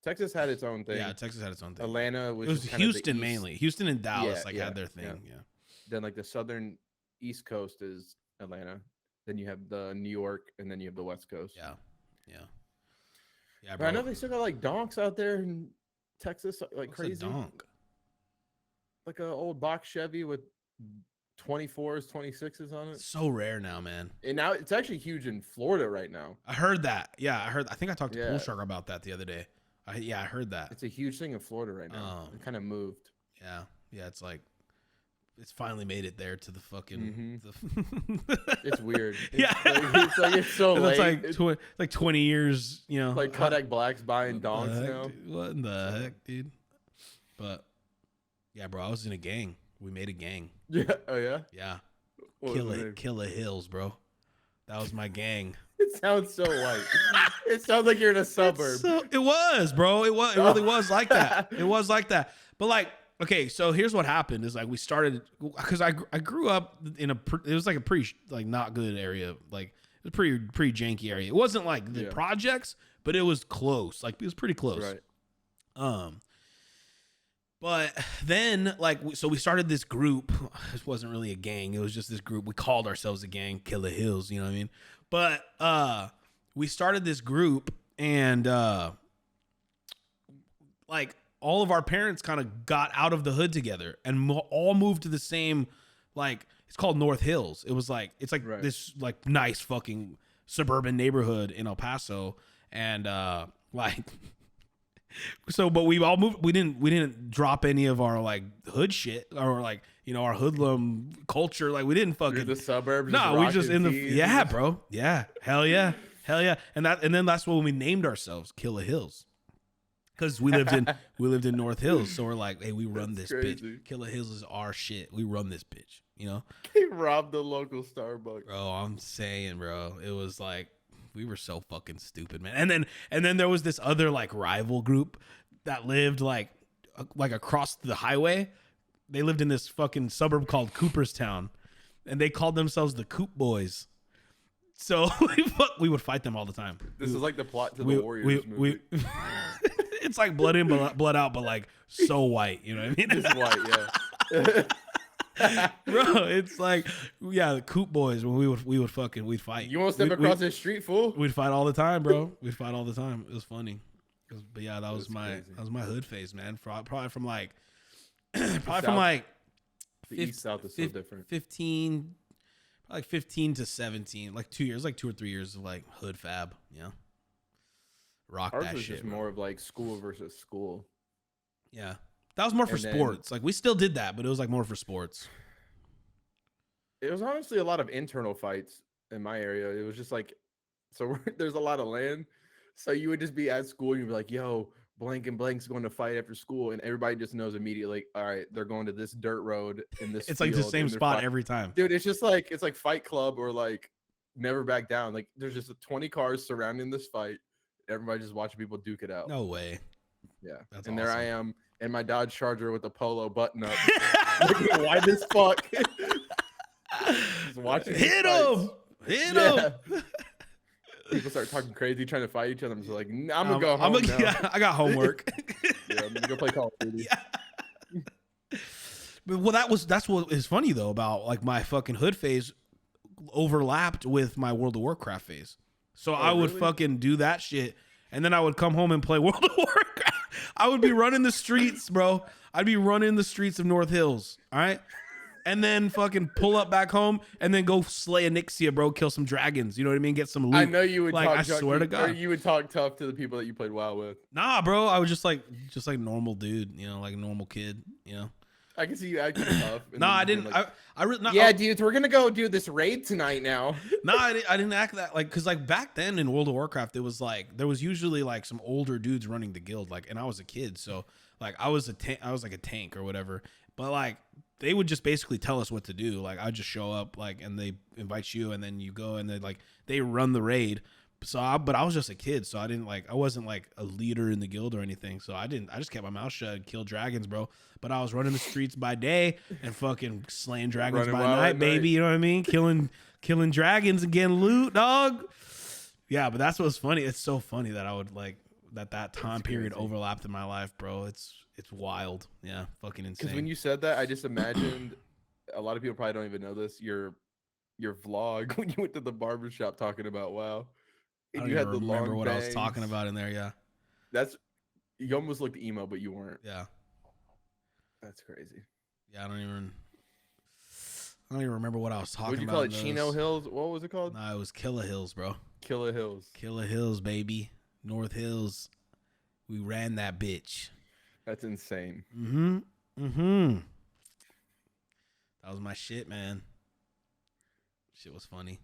Texas had its own thing. Yeah, Texas had its own thing. Atlanta it was Houston mainly. Houston and Dallas had their thing. Yeah. Then like the southern East Coast is Atlanta. Then you have the New York, and then you have the West Coast. Yeah. But I know they still got like donks out there in Texas, like What's crazy. A donk? Like an old box Chevy with 24s, 26s on it. So rare now, man. And now it's actually huge in Florida right now. I heard that. Yeah, I think I talked to Pool Shark about that the other day. I heard that. It's a huge thing in Florida right now. It kind of moved. Yeah. It's like it's finally made it there to the fucking. It's weird. It's so late. It's like 20 years. Like Kodak Black's buying donks now. Dude? What in the heck, dude? But yeah, bro, I was in a gang. We made a gang. Yeah. Oh yeah. Yeah. Killer Hills, bro. That was my gang. It sounds so white. It sounds like you're in a suburb. It was, bro. It really was like that. It was like that. But like, okay, so here's what happened is like we started because I grew up in it was like a pretty like not good area. Like it was pretty janky area. It wasn't like the projects, but it was close. Like it was pretty close. Right. But then like so we started this group. It wasn't really a gang. It was just this group. We called ourselves a gang, Killer Hills. You know what I mean? But we started this group and like all of our parents kind of got out of the hood together and all moved to the same, like it's called North Hills. It's like this like nice fucking suburban neighborhood in El Paso, and like so. But we all moved. We didn't drop any of our like hood shit or like our hoodlum culture. Like we didn't fucking the suburbs. No, we just in the bro. Yeah, hell yeah, and then that's when we named ourselves Killer Hills. Because we lived in North Hills, so we're like, hey, we run this bitch. Killer Hills is our shit. We run this bitch, He robbed the local Starbucks. Bro, I'm saying, bro, it was like we were so fucking stupid, man. And then there was this other like rival group that lived like across the highway. They lived in this fucking suburb called Cooperstown, and they called themselves the Coop Boys. So we would fight them all the time. This is like the plot to the Warriors movie. It's like blood in, blood out, but like so white. You know what I mean? It's white, yeah. Bro, it's like the Coop Boys when we'd fight. You won't step across the street, fool. We'd fight all the time, bro. We'd fight all the time. It was funny. But yeah, that was my hood phase, man. Probably from like the East South is so different. 15 to 17, like 2 years, like 2 or 3 years of like hood fab, rock Ours that was shit. Just more of like school versus school. Yeah, that was more for sports. Like we still did that, but it was like more for sports. It was honestly a lot of internal fights in my area. It was just like, so there's a lot of land, so you would just be at school and you'd be like, yo, blank and blank's going to fight after school, and everybody just knows immediately, all right, they're going to this dirt road in this it's like the same spot every time, dude. It's just like it's like Fight Club or like Never Back Down. Like there's just 20 cars surrounding this fight, everybody just watching people duke it out. No way. Yeah. That's and awesome. There I am in my Dodge Charger with a polo button up, looking white as fuck. Just watching hit him. People start talking crazy, trying to fight each other. I'm just like, I'm gonna go home now. Yeah, I got homework. Yeah, I'm gonna go play Call of Duty. Yeah. But that's what is funny though about like my fucking hood phase. overlapped with my World of Warcraft phase. So I would really? fucking do that shit. And then I would come home and play World of Warcraft. I would be running the streets, bro. I'd be running the streets of North Hills. All right. And then fucking pull up back home and then go slay Onyxia, bro. Kill some dragons. You know what I mean? Get some loot. I know you would like, talk I swear to God. or you would talk tough to the people that you played WoW with. Nah, bro. I was just like normal dude, you know, like a normal kid, you know. I can see you acting tough. No, I didn't. Like, I really. No, yeah, dudes, we're gonna go do this raid tonight now. No, I didn't act that like because like back then in World of Warcraft, it was like there was usually like some older dudes running the guild, like, and I was a kid, so like I was like a tank or whatever, but like they would just basically tell us what to do. Like I'd just show up, like, and they invite you, and then you go, and they run the raid. So, but I was just a kid, so I wasn't like a leader in the guild or anything. So I just kept my mouth shut and killed dragons, bro. But I was running the streets by day and fucking slaying dragons by night, baby. You know what I mean? Killing dragons and getting loot, dog. Yeah, but that's what's funny. It's so funny that I would like that time period overlapped in my life, bro. It's wild. Yeah, fucking insane. Because when you said that, I just imagined a lot of people probably don't even know this. Your vlog when you went to the barbershop talking about WoW. I don't even remember what I was talking about in there. Yeah, you almost looked emo, but you weren't. Yeah, that's crazy. Yeah, I don't even remember what I was talking about. Would you call it Chino Hills? What was it called? No, it was Killer Hills, bro. Killer Hills. Killer Hills, baby. North Hills. We ran that bitch. That's insane. That was my shit, man. Shit was funny.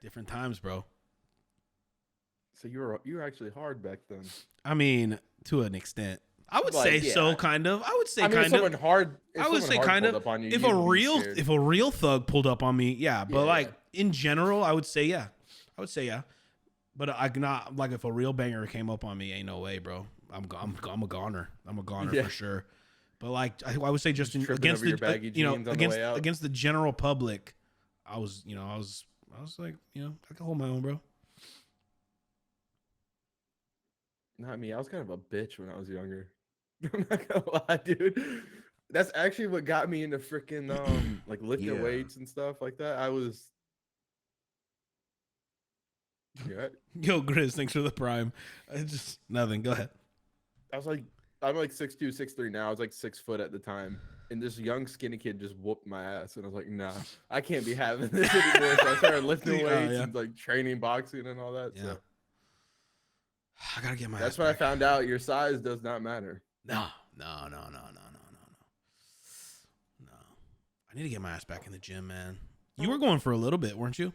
Different times, bro. So you were actually hard back then. I mean, to an extent. I would say so, kind of. I would say kind of. I would say kind of. If a real thug pulled up on me, yeah. But like in general, I would say yeah. But I not like if a real banger came up on me, ain't no way, bro. I'm a goner. I'm a goner for sure. But like I would say just against the against the general public, I was like, I can hold my own, bro. Not me. I was kind of a bitch when I was younger. I'm not gonna lie, dude. That's actually what got me into freaking like lifting weights and stuff like that. I was. Yeah. Yo, Grizz, thanks for the prime. Just nothing. Go ahead. I'm like 6'2", 6'3" now. I was like 6 foot at the time. And this young skinny kid just whooped my ass. And I was like, nah, I can't be having this anymore. So I started lifting weights and like training boxing and all that. Yeah. So. I gotta get my That's when I found out your size does not matter. No. I need to get my ass back in the gym, man. You were going for a little bit, weren't you?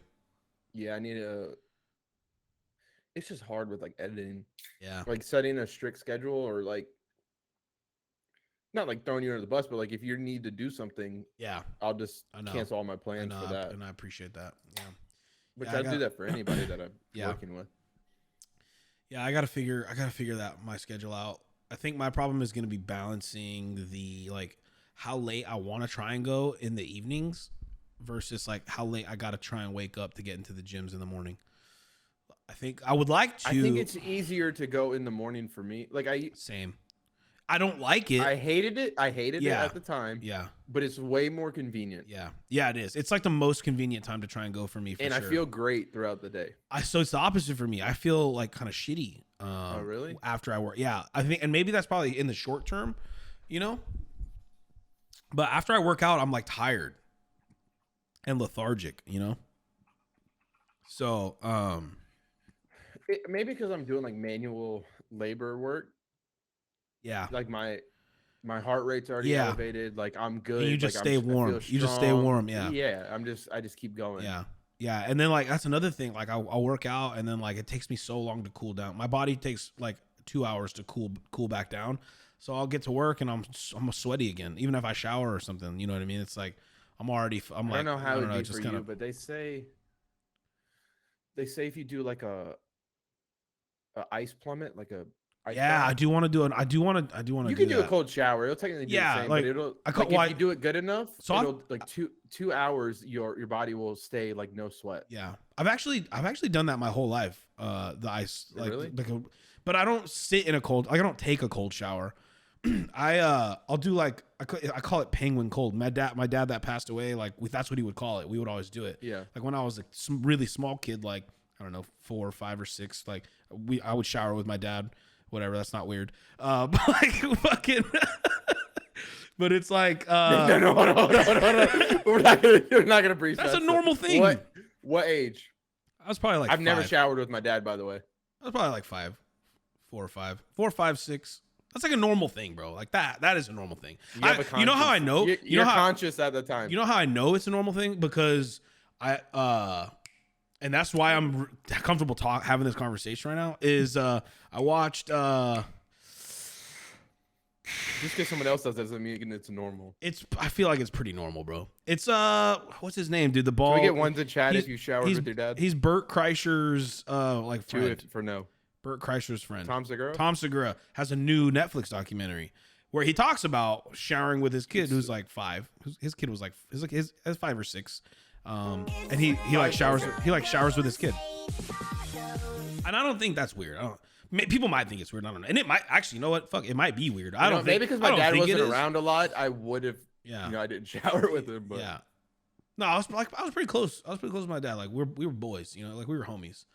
Yeah, I need to. It's just hard with like editing. Yeah. Like setting a strict schedule or like not like throwing you under the bus, but like if you need to do something, I'll just cancel all my plans for that. And I appreciate that. Yeah. Which I do that for anybody that I'm working with. Yeah, I gotta figure that my schedule out. I think my problem is gonna be balancing the like how late I want to try and go in the evenings versus like how late I gotta try and wake up to get into the gyms in the morning. I think I would like to. I think it's easier to go in the morning for me. Like same. I don't like it. I hated it. it at the time. Yeah. But it's way more convenient. Yeah. Yeah, it is. It's like the most convenient time to try and go for me. I feel great throughout the day. So it's the opposite for me. I feel like kind of shitty. Oh, really? After I work. Yeah. I think, and maybe that's probably in the short term, but after I work out, I'm like tired and lethargic, So, maybe because I'm doing like manual labor work. Yeah. Like my heart rate's already elevated. Like I'm good. And you just stay warm. You just stay warm. Yeah. Yeah. I just keep going. Yeah. Yeah. And then like, that's another thing. Like I'll work out and then like, it takes me so long to cool down. My body takes like 2 hours to cool back down. So I'll get to work and I'm sweaty again, even if I shower or something, you know what I mean? It's like, I don't know how it would be for you, but they say if you do like a ice plummet, like a I do want to do it. I do want to. You can do a cold shower. It'll technically be the same, like, but it'll. If you do it good enough, so it'll like 2 hours. Your body will stay like no sweat. Yeah, I've actually done that my whole life. The ice, like, really? but I don't sit in a cold. Like I don't take a cold shower. I'll do like I call it penguin cold. My dad that passed away, like that's what he would call it. We would always do it. Yeah. Like when I was a really small kid, like I don't know, 4 or 5 or 6, like I would shower with my dad. Whatever, that's not weird. But like fucking. But it's like no, hold on. We're not gonna breeze. That's a normal thing. What age? I was probably like I've 5. never showered with my dad, by the way. I was probably like 5, 4 or 5, 4, 5, 6. That's like a normal thing, bro. Like that is a normal thing. You know how I know? You're conscious at the time. You know how I know it's a normal thing? Because and that's why I'm comfortable having this conversation right now. Is I watched just because someone else does that doesn't mean it's normal. I feel like it's pretty normal, bro. It's what's his name, dude? The ball. Can we get ones in chat if you showered with your dad? He's Bert Kreischer's like friend. For no. Bert Kreischer's friend. Tom Segura? Tom Segura has a new Netflix documentary where he talks about showering with his kid who's like 5. His kid was like his 5 or 6. And he like showers with his kid. And I don't think that's weird. People might think it's weird. I don't know. And it might actually, you know what? Fuck, it might be weird. I don't think, maybe because my dad wasn't around a lot, I would have. Yeah. You know, I didn't shower with him, but yeah. No, I was pretty close. I was pretty close with my dad. Like we were boys, you know, like we were homies.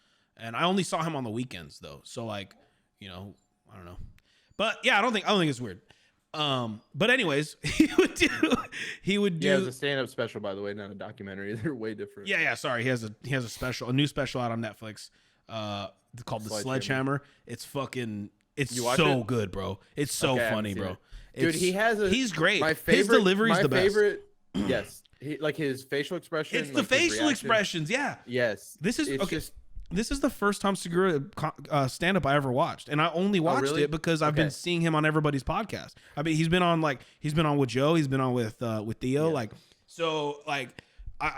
And I only saw him on the weekends though. So like, you know, I don't know. But yeah, I don't think it's weird. But anyways, he would do Yeah, it's a stand-up special, by the way, not a documentary. They're way different. Yeah, sorry. He has a new special out on Netflix called The Sledgehammer. It's so good, bro. It's so funny, bro. Dude, he's great. His delivery's the best. Yes. His facial expression. It's the facial expressions, yeah. Yes. This is the first Tom Segura stand-up I ever watched, and I only watched it because I've been seeing him on everybody's podcast. I mean, he's been on with Joe, he's been on with Theo,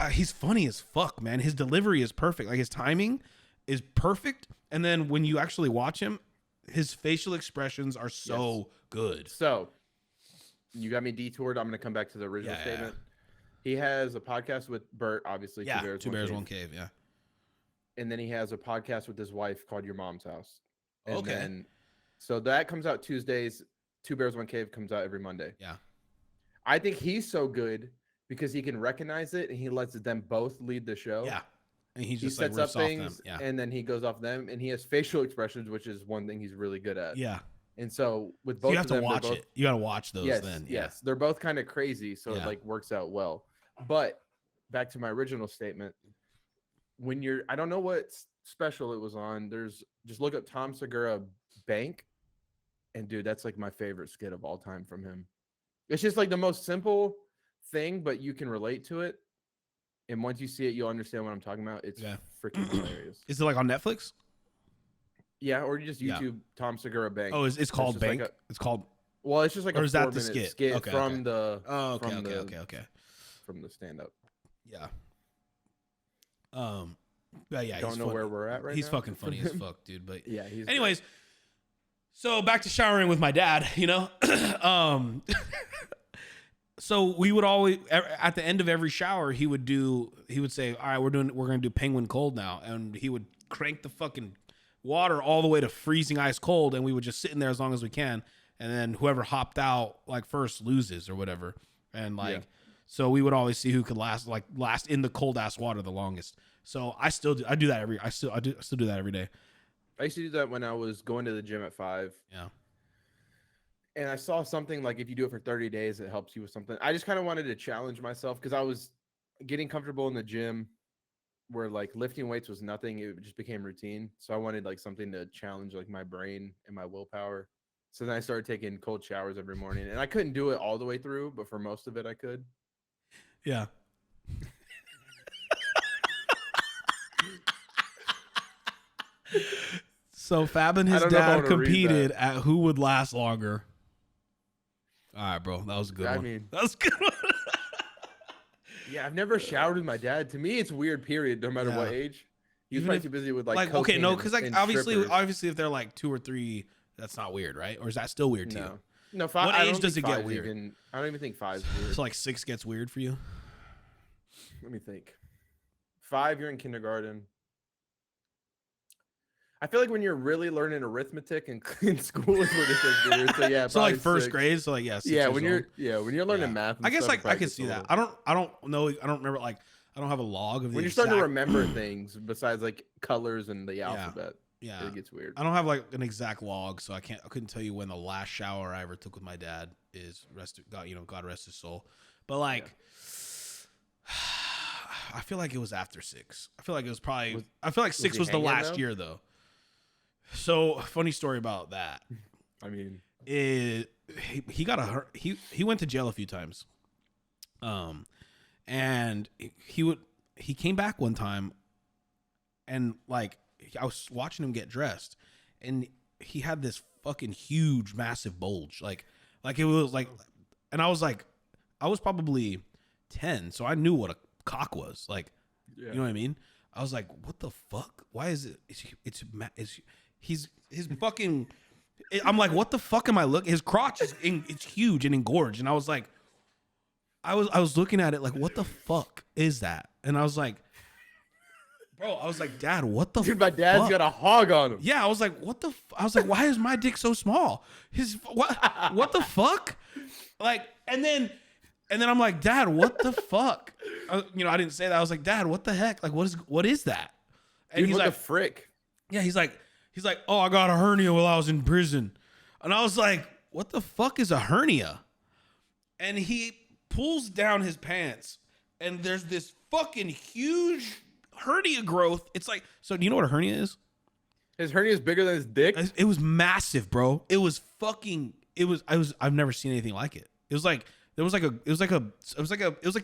he's funny as fuck, man. His delivery is perfect, like his timing is perfect, and then when you actually watch him, his facial expressions are so good. So, you got me detoured. I'm going to come back to the original statement. He has a podcast with Bert, obviously. Yeah, Two Bears, One Cave, yeah. And then he has a podcast with his wife called Your Mom's House. So that comes out Tuesdays. Two Bears, One Cave comes out every Monday. Yeah. I think he's so good because he can recognize it and he lets them both lead the show. Yeah. And he just sets like up things and then he goes off them, and he has facial expressions, which is one thing he's really good at. Yeah. And so with both of them, you have to watch it. You got to watch those then. Yes. They're both kind of crazy. So it like works out well. But back to my original statement. I don't know what special it was on. Just look up Tom Segura Bank, and dude, that's like my favorite skit of all time from him. It's just like the most simple thing, but you can relate to it. And once you see it, you'll understand what I'm talking about. It's freaking hilarious. Is it like on Netflix? Yeah, or you just YouTube Tom Segura Bank. Oh, it's called Bank. It's called. Well, it's just like or a is that the 4-minute skit from the. Oh, okay. From the stand-up. Yeah. Don't know where we're at right now. He's fucking funny as fuck, dude. But yeah, anyways, great. So back to showering with my dad, you know. So we would always at the end of every shower, he would say, "All right, we're gonna do penguin cold now," and he would crank the fucking water all the way to freezing ice cold, and we would just sit in there as long as we can, and then whoever hopped out like first loses or whatever, and so we would always see who could last in the cold ass water the longest. So I still do that every day. I used to do that when I was going to the gym at 5. Yeah. And I saw something like if you do it for 30 days, it helps you with something. I just kind of wanted to challenge myself because I was getting comfortable in the gym where like lifting weights was nothing. It just became routine. So I wanted like something to challenge like my brain and my willpower. So then I started taking cold showers every morning, and I couldn't do it all the way through, but for most of it I could. Yeah. So Fab and his dad competed at who would last longer. All right, bro. That was a good one. I mean, that was good. Yeah, I've never showered with my dad. To me, it's weird, period, no matter what age. He was probably too busy with like okay, no, because like obviously if they're like 2 or 3, that's not weird, right? Or is that still weird to you? No, 5. What age does it get weird? I don't even think 5 is weird. So like 6 gets weird for you? Let me think. 5, you're in kindergarten. I feel like when you're really learning arithmetic in school is where this is weird. So yeah, So like probably first 6. grade. So like Yeah, when you're learning math. And I guess stuff, like I can see that. I don't know. I don't remember like I don't have a log of when the you're starting to remember things besides like colors and the alphabet. Yeah, it gets weird. I don't have like an exact log, so I couldn't tell you when the last shower I ever took with my dad is. God rest his soul. But like, I feel like it was after 6. I feel like it was probably. I feel like 6 was the last year though. So funny story about that. I mean, he got he went to jail a few times. And he came back one time, and like I was watching him get dressed, and he had this fucking huge, massive bulge, like it was like, and I was probably 10, so I knew what a cock was, like, you know what I mean? I was like, what the fuck? Why is it? He's fucking. I'm like, what the fuck am I looking? His crotch it's huge and engorged, and I was like. I was looking at it like, what the fuck is that? And I was like, bro, Dad, what the fuck? Dude, my dad's got a hog on him. Yeah, I was like, I was like, why is my dick so small? What the fuck? Like, and then I'm like, Dad, what the fuck? I didn't say that. I was like, Dad, what the heck? Like, what is that? And Dude, he's what like, the frick? Yeah, he's like, oh, I got a hernia while I was in prison. And I was like, what the fuck is a hernia? And he pulls down his pants, and there's this fucking huge hernia growth. It's like, so do you know what a hernia is? His hernia is bigger than his dick. It was massive, bro. I've never seen anything like it. It was like the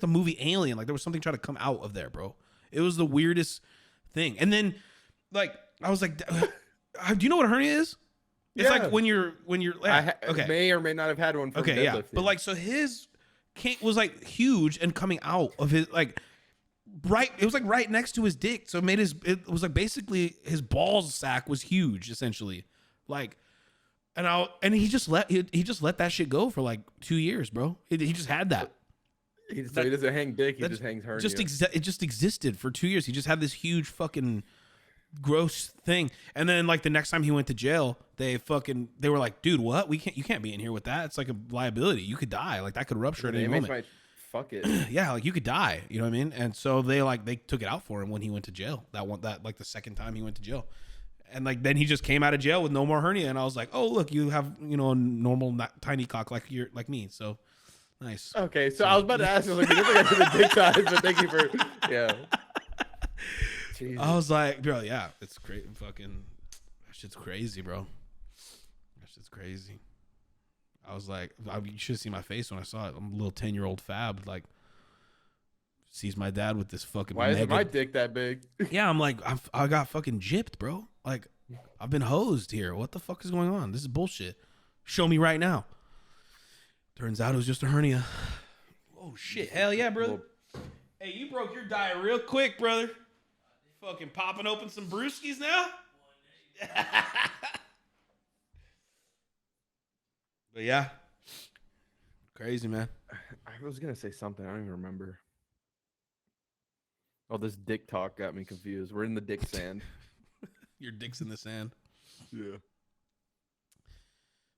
movie Alien. Like there was something trying to come out of there, bro. It was the weirdest thing. And then like I was like, do you know what a hernia is? It's like when you're okay. May or may not have had one from deadlifting. But like, so his was like huge and coming out of his like right. It was like right next to his dick, so it was like basically his balls sack was huge essentially, like, and he just let that shit go for like 2 years, bro. He just had that. He doesn't hang dick. He just hangs hernia. It just existed for 2 years. He just had this huge fucking gross thing. And then like the next time he went to jail, they were like, dude, what? You can't be in here with that. It's like a liability. You could die. Like that could rupture at any moment. Fuck it. Yeah, like you could die. You know what I mean? And so they took it out for him when he went to jail. That like the second time he went to jail. And like then he just came out of jail with no more hernia. And I was like, oh look, you have a normal tiny cock like me. So nice. Okay, so I was about to ask you, like, you never got to the dick size, but thank you for Jesus. I was like, bro, yeah, it's great. Fucking, that shit's crazy, bro. That shit's crazy. I was like, you should have seen my face when I saw it. I'm a little 10-year-old fab, like, sees my dad with this fucking. Why isn't my dick that big? Yeah, I'm like, I got fucking gypped, bro. Like, I've been hosed here. What the fuck is going on? This is bullshit. Show me right now. Turns out it was just a hernia. Oh shit! Hell yeah, brother. Hey, you broke your diet real quick, brother. Fucking popping open some brewskis now. But yeah, crazy, man. I was gonna say something. I don't even remember. Oh, this dick talk got me confused. We're in the dick sand. Your dick's in the sand. Yeah.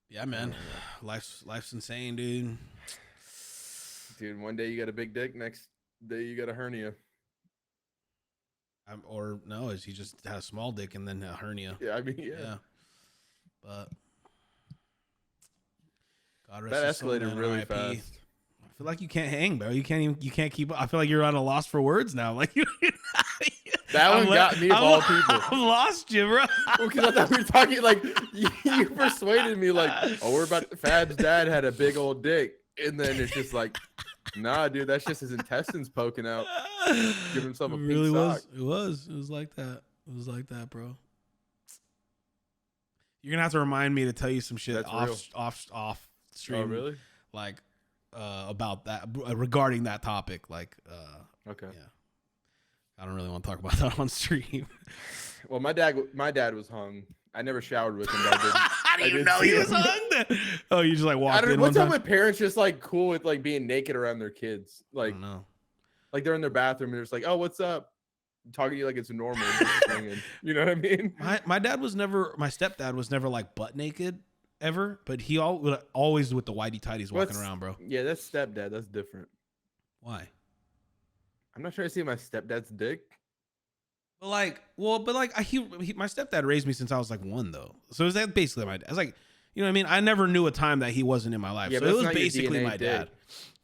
Yeah, man. Life's insane, dude. Dude, one day you got a big dick, next day you got a hernia. Or no, is he just had a small dick and then a hernia? Yeah, I mean, yeah. But God rest that his soul, escalated man. really RIP. fast. I feel like you can't hang, bro. You can't keep up. I feel like you're at a loss for words now. Like that one got me of all people. I've lost you, bro. Because I thought we were talking like you persuaded me like, oh, we're about Fab's dad had a big old dick, and then it's just like, nah, dude, that's just his intestines poking out. Give himself a pink really sock. It was like that. It was like that, bro. You're gonna have to remind me to tell you some shit That's off stream. Oh, really? Like about that regarding that topic. Like okay. Yeah. I don't really want to talk about that on stream. Well, my dad was hung. I never showered with him. But I did, How do you know he was hung? Oh, you just like walked in. What's up with parents just like cool with like being naked around their kids? Like, I don't know. Like they're in their bathroom and they're just like, oh, what's up? talking to you like it's normal. Just swinging. You know what I mean? My stepdad was never like butt naked ever, but he always with the whitey tighties walking around, bro. Yeah, that's stepdad. That's different. Why? I'm not trying to see my stepdad's dick. But my stepdad raised me since I was like 1 though. So is that basically my dad? I was like, you know what I mean? I never knew a time that he wasn't in my life. Yeah, so but it it's was not your basically DNA my dad. dick.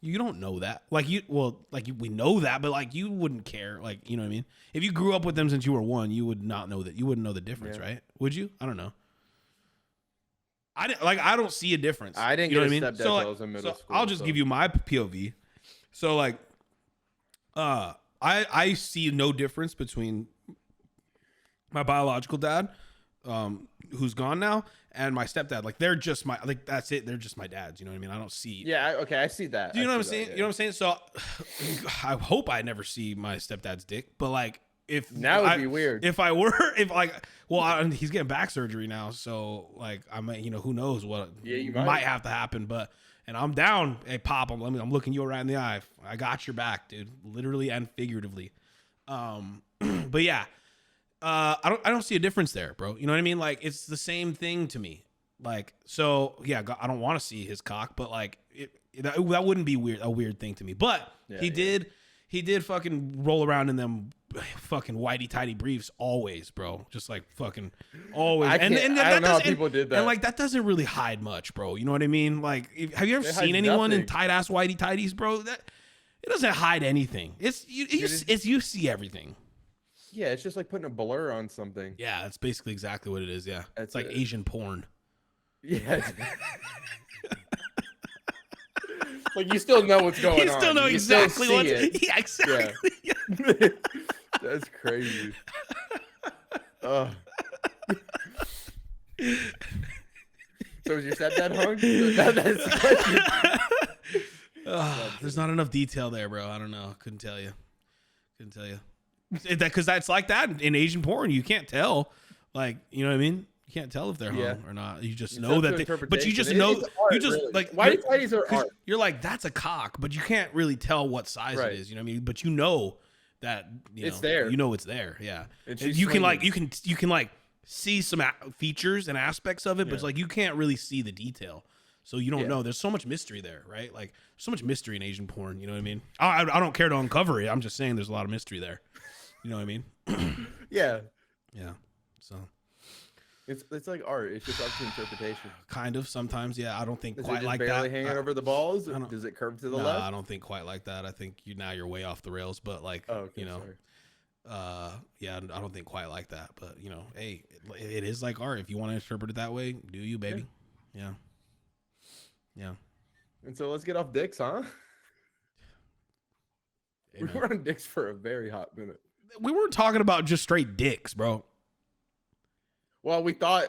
You don't know that. We know that, but like you wouldn't care. Like, you know what I mean? If you grew up with them since you were 1, you would not know that. You wouldn't know the difference, right? Would you? I don't know. I don't see a difference. I didn't you know get what a stepdad I mean? till I was in middle school. I'll just give you my POV. So like, I see no difference between my biological dad, who's gone now, and my stepdad. Like they're just that's it. They're just my dads. You know what I mean? I don't see. Yeah. Okay. I see that. Do you know what I'm saying? Yeah. You know what I'm saying? So I hope I never see my stepdad's dick, but like if now would be weird. If he's getting back surgery now, so like I might, who knows what might have to happen, and I'm down. Hey, Pop, I'm looking you right in the eye. I got your back, dude, literally and figuratively. But yeah. I don't see a difference there, bro. You know what I mean? Like it's the same thing to me. Like, so yeah, I don't want to see his cock, but like that wouldn't be a weird thing to me. But he did fucking roll around in them fucking whitey tighty briefs always, bro. Just like fucking always. I don't know how people did that. And like that doesn't really hide much, bro. You know what I mean? Like, have you ever seen anyone in tight ass whitey tighties, bro? That it doesn't hide anything. You see everything. Yeah, it's just like putting a blur on something. Yeah, that's basically exactly what it is. Yeah, it's like Asian porn. Yeah. Like you still know what's going on. You still know exactly what. Yeah, exactly. Yeah. That's crazy. So is your stepdad hung? There's not enough detail there, bro. I don't know. Couldn't tell you. Because that's like that in Asian porn. You can't tell. Like, you know what I mean? You can't tell if they're hung or not. You just know that but you just know. You just really. Like whitey tighties are art. You're like, that's a cock, but you can't really tell what size it is. You know what I mean? But you know that it's there. You know it's there. Yeah. And you can see some features and aspects of it, but it's like you can't really see the detail. So you don't know. There's so much mystery there, right? Like so much mystery in Asian porn. You know what I mean? I don't care to uncover it. I'm just saying there's a lot of mystery there. You know what I mean? Yeah. So it's like art. It's just up to interpretation. Kind of sometimes. Yeah. I don't think quite like barely that. Hanging over the balls. Does it curve to the left? I don't think quite like that. I think you're way off the rails. But like, sorry. Yeah, I don't think quite like that. But hey, it is like art. If you want to interpret it that way, do you, baby? Yeah. And so let's get off dicks, huh? We were on dicks for a very hot minute. We weren't talking about just straight dicks, bro. Well, we thought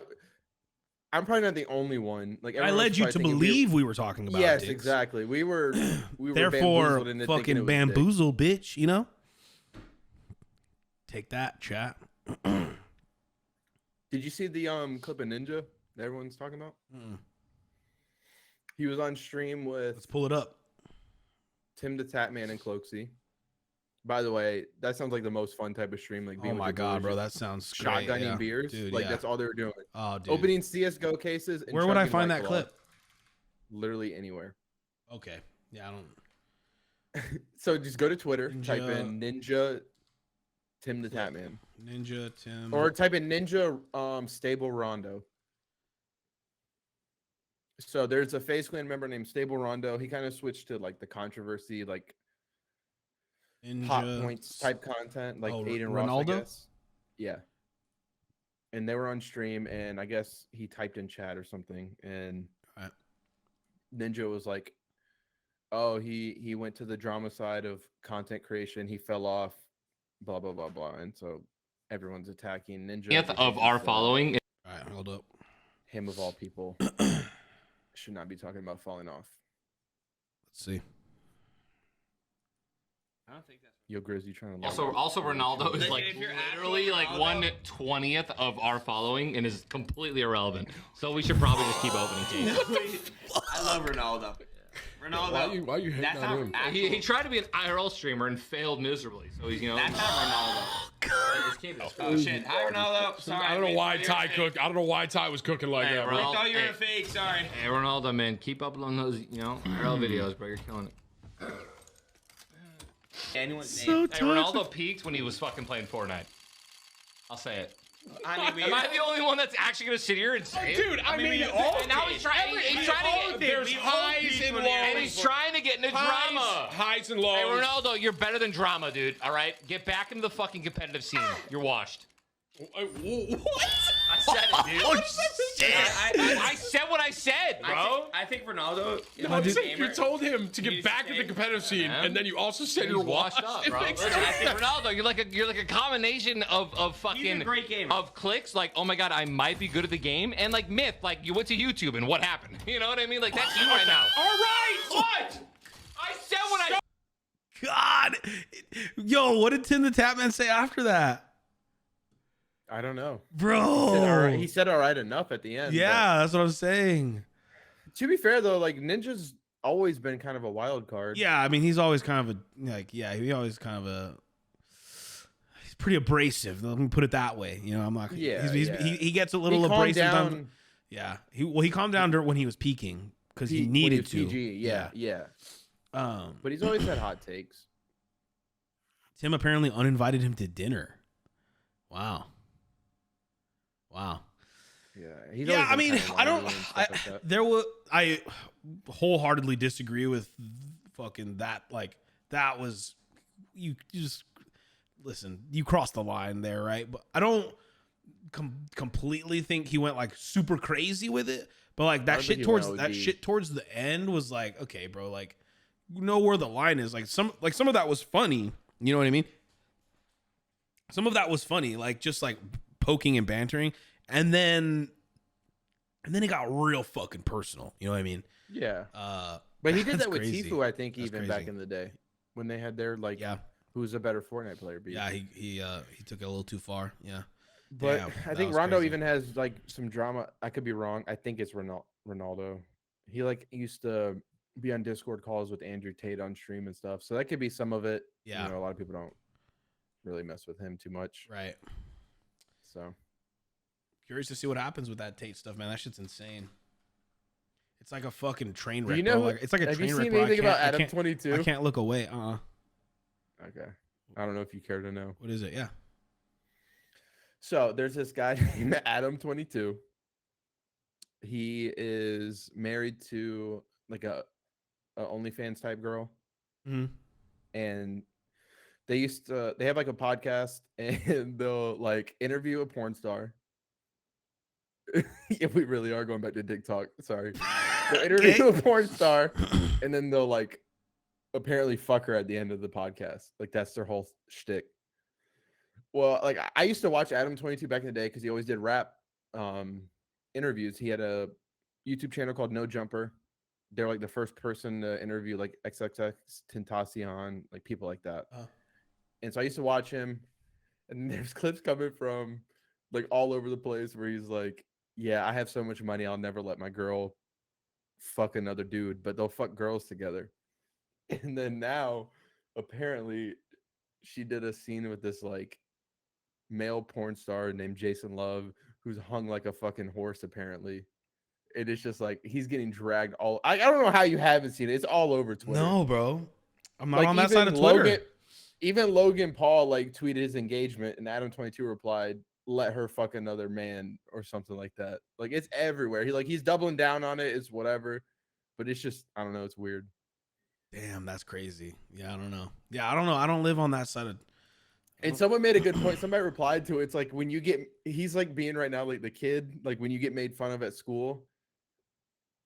I'm probably not the only one. Like I led you to believe we were talking about yes, dicks. Exactly. We were therefore fucking bamboozle, bitch. You know. Take that, chat. Did you see the clip of Ninja that everyone's talking about? He was on stream with. Let's pull it up. Tim the Tatman and Cloaksy. By the way, that sounds like the most fun type of stream. Like, oh my god, bro, that sounds great. Shotgunning beers, dude, like that's all they were doing. Oh, dude. Opening CS:GO cases. And where would I find that clip? Literally anywhere. Okay, yeah, I don't. So just go to Twitter, type in Ninja Tim the Tatman. Ninja Tim. Or type in Ninja Stable Rondo. So there's a FaZe Clan member named Stable Rondo. He kind of switched to like the controversy, like hot points type content, like Aiden Ross, I guess. Yeah. And they were on stream, and I guess he typed in chat or something, and Ninja was like, "Oh, he went to the drama side of content creation. He fell off, blah blah blah blah." And so everyone's attacking Ninja. Of our following. All right, hold up. Him of all people. Should not be talking about falling off. Let's see. I don't think that's. Yo, Grizz, you trying to? Also, Ronaldo is like literally like 1/20th of our following and is completely irrelevant. So we should probably just keep opening teams. I love Ronaldo. Ronaldo. Why are you hating That's on not him? actual. He tried to be an IRL streamer and failed miserably. So he's That's not Ronaldo. Oh shit! Hi Ronaldo. Sorry. I don't know why Ty cooked. I don't know why Ty was cooking like that, bro. I thought you were a fake. Sorry. Hey Ronaldo, man, keep uploading those, IRL videos, bro. You're killing it. Anyone's So name. Hey, Ronaldo peaked when he was fucking playing Fortnite. I'll say it. I mean, Am I the only one that's actually gonna sit here and say it? Dude, I mean, we all And now he's trying. He's trying to get. there's highs and lows. And he's trying to get into drama. Highs and lows. Hey Ronaldo, you're better than drama, dude. All right, get back into the fucking competitive scene. You're washed. What? I said it, dude. Oh, shit. I said what I said, bro. I think Ronaldo. You told him to get back in the competitive scene, Yeah. and then you also said He's you're washed washed. up, bro. Listen, I think Ronaldo, you're like a combination of fucking He's a great gamer. of clicks. Like, oh my god, I might be good at the game, and like myth, like you went to YouTube and what happened? You know what I mean? Like that's you right now. All right. What? I said what I. God. Yo, what did Tim the Tapman say after that? I don't know. Bro. He said all right enough at the end. Yeah, that's what I'm saying. but to be fair though, like Ninja's always been kind of a wild card. Yeah, I mean, he's always kind of he's pretty abrasive. Let me put it that way. I'm not. Yeah, He gets a He little calmed abrasive. down Sometimes. Yeah. He calmed down when he was peaking because he when needed was to. PG. Yeah. Um, But he's always had hot takes. Tim apparently uninvited him to dinner. Wow. Yeah. He's Yeah, always I been mean, kinda I don't. whiny and stuff like that. I wholeheartedly disagree with fucking that. Like that was you just listen. You crossed the line there, right? But I don't completely think he went like super crazy with it. But like I that don't shit think he towards went that OD. shit towards the end was like, okay, bro, like you know where the line is. Like some of that was funny. You know what I mean? Some of that was funny, like just like poking and bantering. And then it got real fucking personal. You know what I mean? Yeah. But he did that's that with crazy. Tfue, I think, That's even back crazy. in the day when they had their like, Yeah. who's a better Fortnite player? Beat. Yeah, he took it a little too far. Yeah. But Damn, I that think was Rondo crazy. even has like some drama. I could be wrong. I think it's Ronaldo. He like used to be on Discord calls with Andrew Tate on stream and stuff. So that could be some of it. Yeah. A lot of people don't really mess with him too much. Right. So Curious to see what happens with that Tate stuff, man. That shit's insane. It's like a fucking train Do wreck. you know? Bro. Like, it's like a have train you wreck. seen Bro. anything about I Adam can't- 22? I can't look away. Okay. I don't know if you care to know. What is it? Yeah. So there's this guy named Adam 22. He is married to like a OnlyFans type girl, Mhm. and they have like a podcast, and they'll like interview a porn star. If we really are going back to TikTok, sorry. They'll interview a porn star, and then they'll like apparently fuck her at the end of the podcast. Like that's their whole shtick. Well, like I used to watch Adam 22 back in the day because he always did rap interviews. He had a YouTube channel called No Jumper. They're like the first person to interview like XXX Tentacion, like people like that. And so I used to watch him, and there's clips coming from like all over the place where he's like, "Yeah, I have so much money, I'll never let my girl fuck another dude, but they'll fuck girls together." And then now, apparently, she did a scene with this like male porn star named Jason Love, who's hung like a fucking horse, apparently. It is just like he's getting dragged all. I don't know how you haven't seen it. It's all over Twitter. No, bro. I'm not Like, on that even side of Twitter. Even Logan Paul like tweeted his engagement, and Adam 22 replied, "Let her fuck another man" or something like that. Like it's everywhere. He's doubling down on it. It's whatever, but it's just I don't know. It's weird. Damn, that's crazy. Yeah, I don't know. Yeah, I don't know. I don't live on that side of. And someone made a good point. Somebody replied to it. It's like when you get, he's like being right now like the kid, like when you get made fun of at school,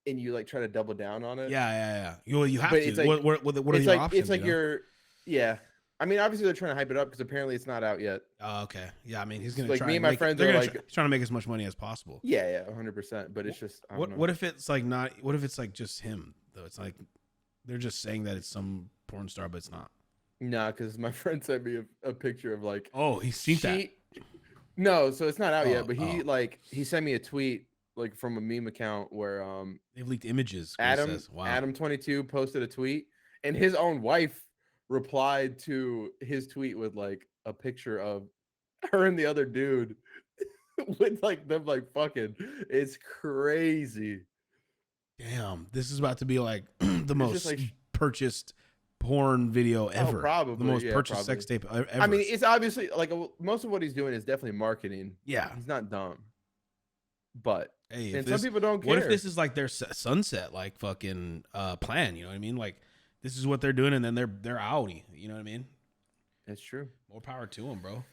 and you like try to double down on it. Yeah. You have But to. it's like- what are it's your like options? it's like you know? you're, yeah. I mean, obviously they're trying to hype it up because apparently it's not out yet. Oh, okay. Yeah, I mean, he's gonna Like, try. me and and my make, friends they're are gonna like- trying to make as much money as possible. Yeah, 100%. But it's just I don't know. What if it's like not? What if it's like just him though? It's like they're just saying that it's some porn star, but it's not. Nah, because my friend sent me a picture of like Oh, he's seen that. No, so it's not out Oh, yet. But he oh. he sent me a tweet like from a meme account where They've leaked images. Chris Adam says. Wow. Adam22 posted a tweet, and his own wife replied to his tweet with like a picture of her and the other dude with like them like fucking. It's crazy. Damn, this is about to be like the It's most just, like, purchased porn video ever. probably, the most yeah, purchased probably. sex tape ever. I mean, it's obviously like most of what he's doing is definitely marketing. yeah. He's not dumb, but Hey, and some people don't care. what if this is like their sunset like fucking plan? You know what I mean? Like this is what they're doing, and then they're outie. You know what I mean? It's true. More power to them, bro.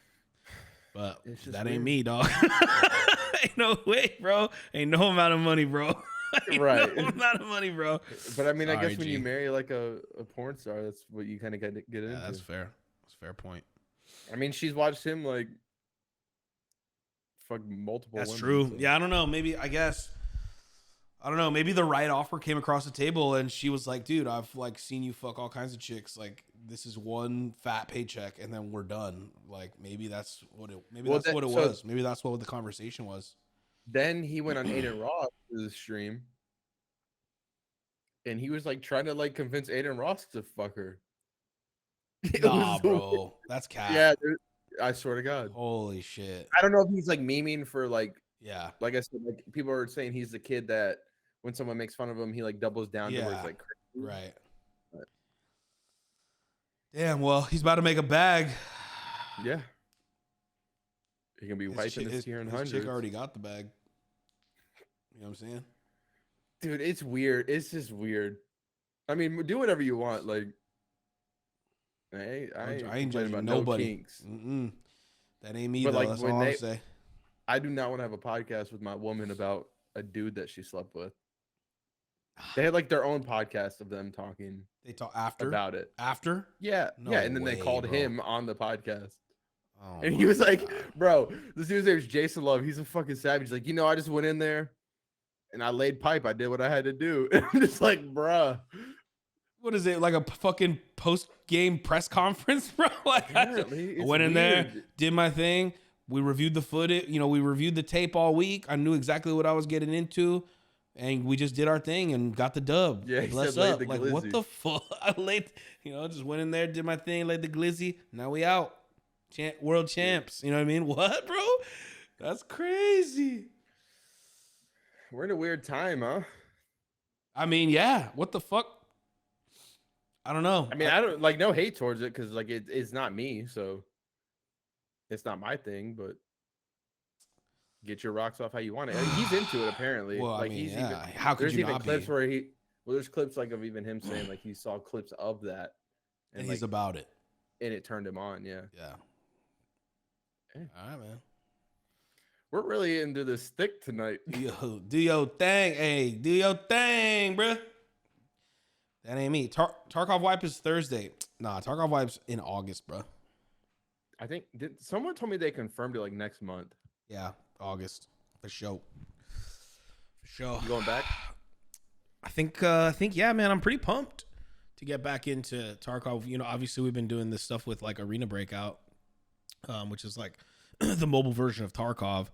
But It's just that weird. ain't me, dog. Ain't no way, bro. Ain't no amount of money, bro. Ain't Right. No amount of money, bro. But I mean, I Sorry, guess when G. you marry like a porn star, that's what you kind of get into. Yeah, that's fair. That's a fair point. I mean, she's watched him like fuck multiple. That's women, true. so- Yeah, I don't know. Maybe I don't know. Maybe the right offer came across the table, and she was like, "Dude, I've like seen you fuck all kinds of chicks. Like, this is one fat paycheck, and then we're done." Like, maybe that's what it. Maybe Well, that's what it so- was. Maybe that's what the conversation was. Then he went on Aiden Ross to the stream, and he was like trying to like convince Aiden Ross to fuck her. It Nah, was- bro, that's cat. Yeah, I swear to God. Holy shit. I don't know if he's like memeing for like Yeah. I said, like people are saying he's the kid that when someone makes fun of him, he like doubles down to where Yeah, he's like crazy. Right. But- Damn. Well, he's about to make a bag. Yeah. He can be wiping his tear in his hundreds. chick already got the bag. You know what I'm saying? Dude, it's weird. It's just weird. I mean, do whatever you want. Like, I ain't judging complaining about nobody. No kinks. Mm-mm. That ain't me But, though. like, That's when all I'm they- say. I do not want to have a podcast with my woman about a dude that she slept with. They had like their own podcast of them talking They talk after. about it. After. Yeah, No yeah, and then they way, called bro. him on the podcast, Oh and my he was like, God. "Bro, this dude's name is Jason Love. He's a fucking savage. Like, I just went in there, and I laid pipe. I did what I had to do." And I'm just like, "Bruh." What is it, like a fucking post game press conference, bro? Like Apparently, I it's went in there, weird. did my thing. We reviewed the footage. We reviewed the tape all week. I knew exactly what I was getting into, and we just did our thing and got the dub. Yeah, he Bless said, "Laid up." the Like what glizzy. the fuck? I laid, just went in there, did my thing, laid the glizzy. Now we out, world champs. You know what I mean? What, bro? That's crazy. We're in a weird time, huh? I mean, yeah. What the fuck? I don't know. I mean, I don't like no hate towards it because like it's not me, so it's not my thing. But get your rocks off how you want it. He's into it apparently. Well, I like mean, he's yeah. even How could there's you even not clips be? where there's clips like of even him saying like he saw clips of that And he's like, about it. and it turned him on. Yeah, Yeah. Hey. All right, man. we're really into this thick tonight. Do your thing. Hey, do your thing, bruh. That ain't me. Tarkov wipe is Thursday. Nah, Tarkov wipe's in August, bruh. I think someone told me they confirmed it like next month. Yeah, August. For sure. For sure. You going back? I think, yeah, man, I'm pretty pumped to get back into Tarkov. Obviously we've been doing this stuff with like Arena Breakout, which is like the mobile version of Tarkov.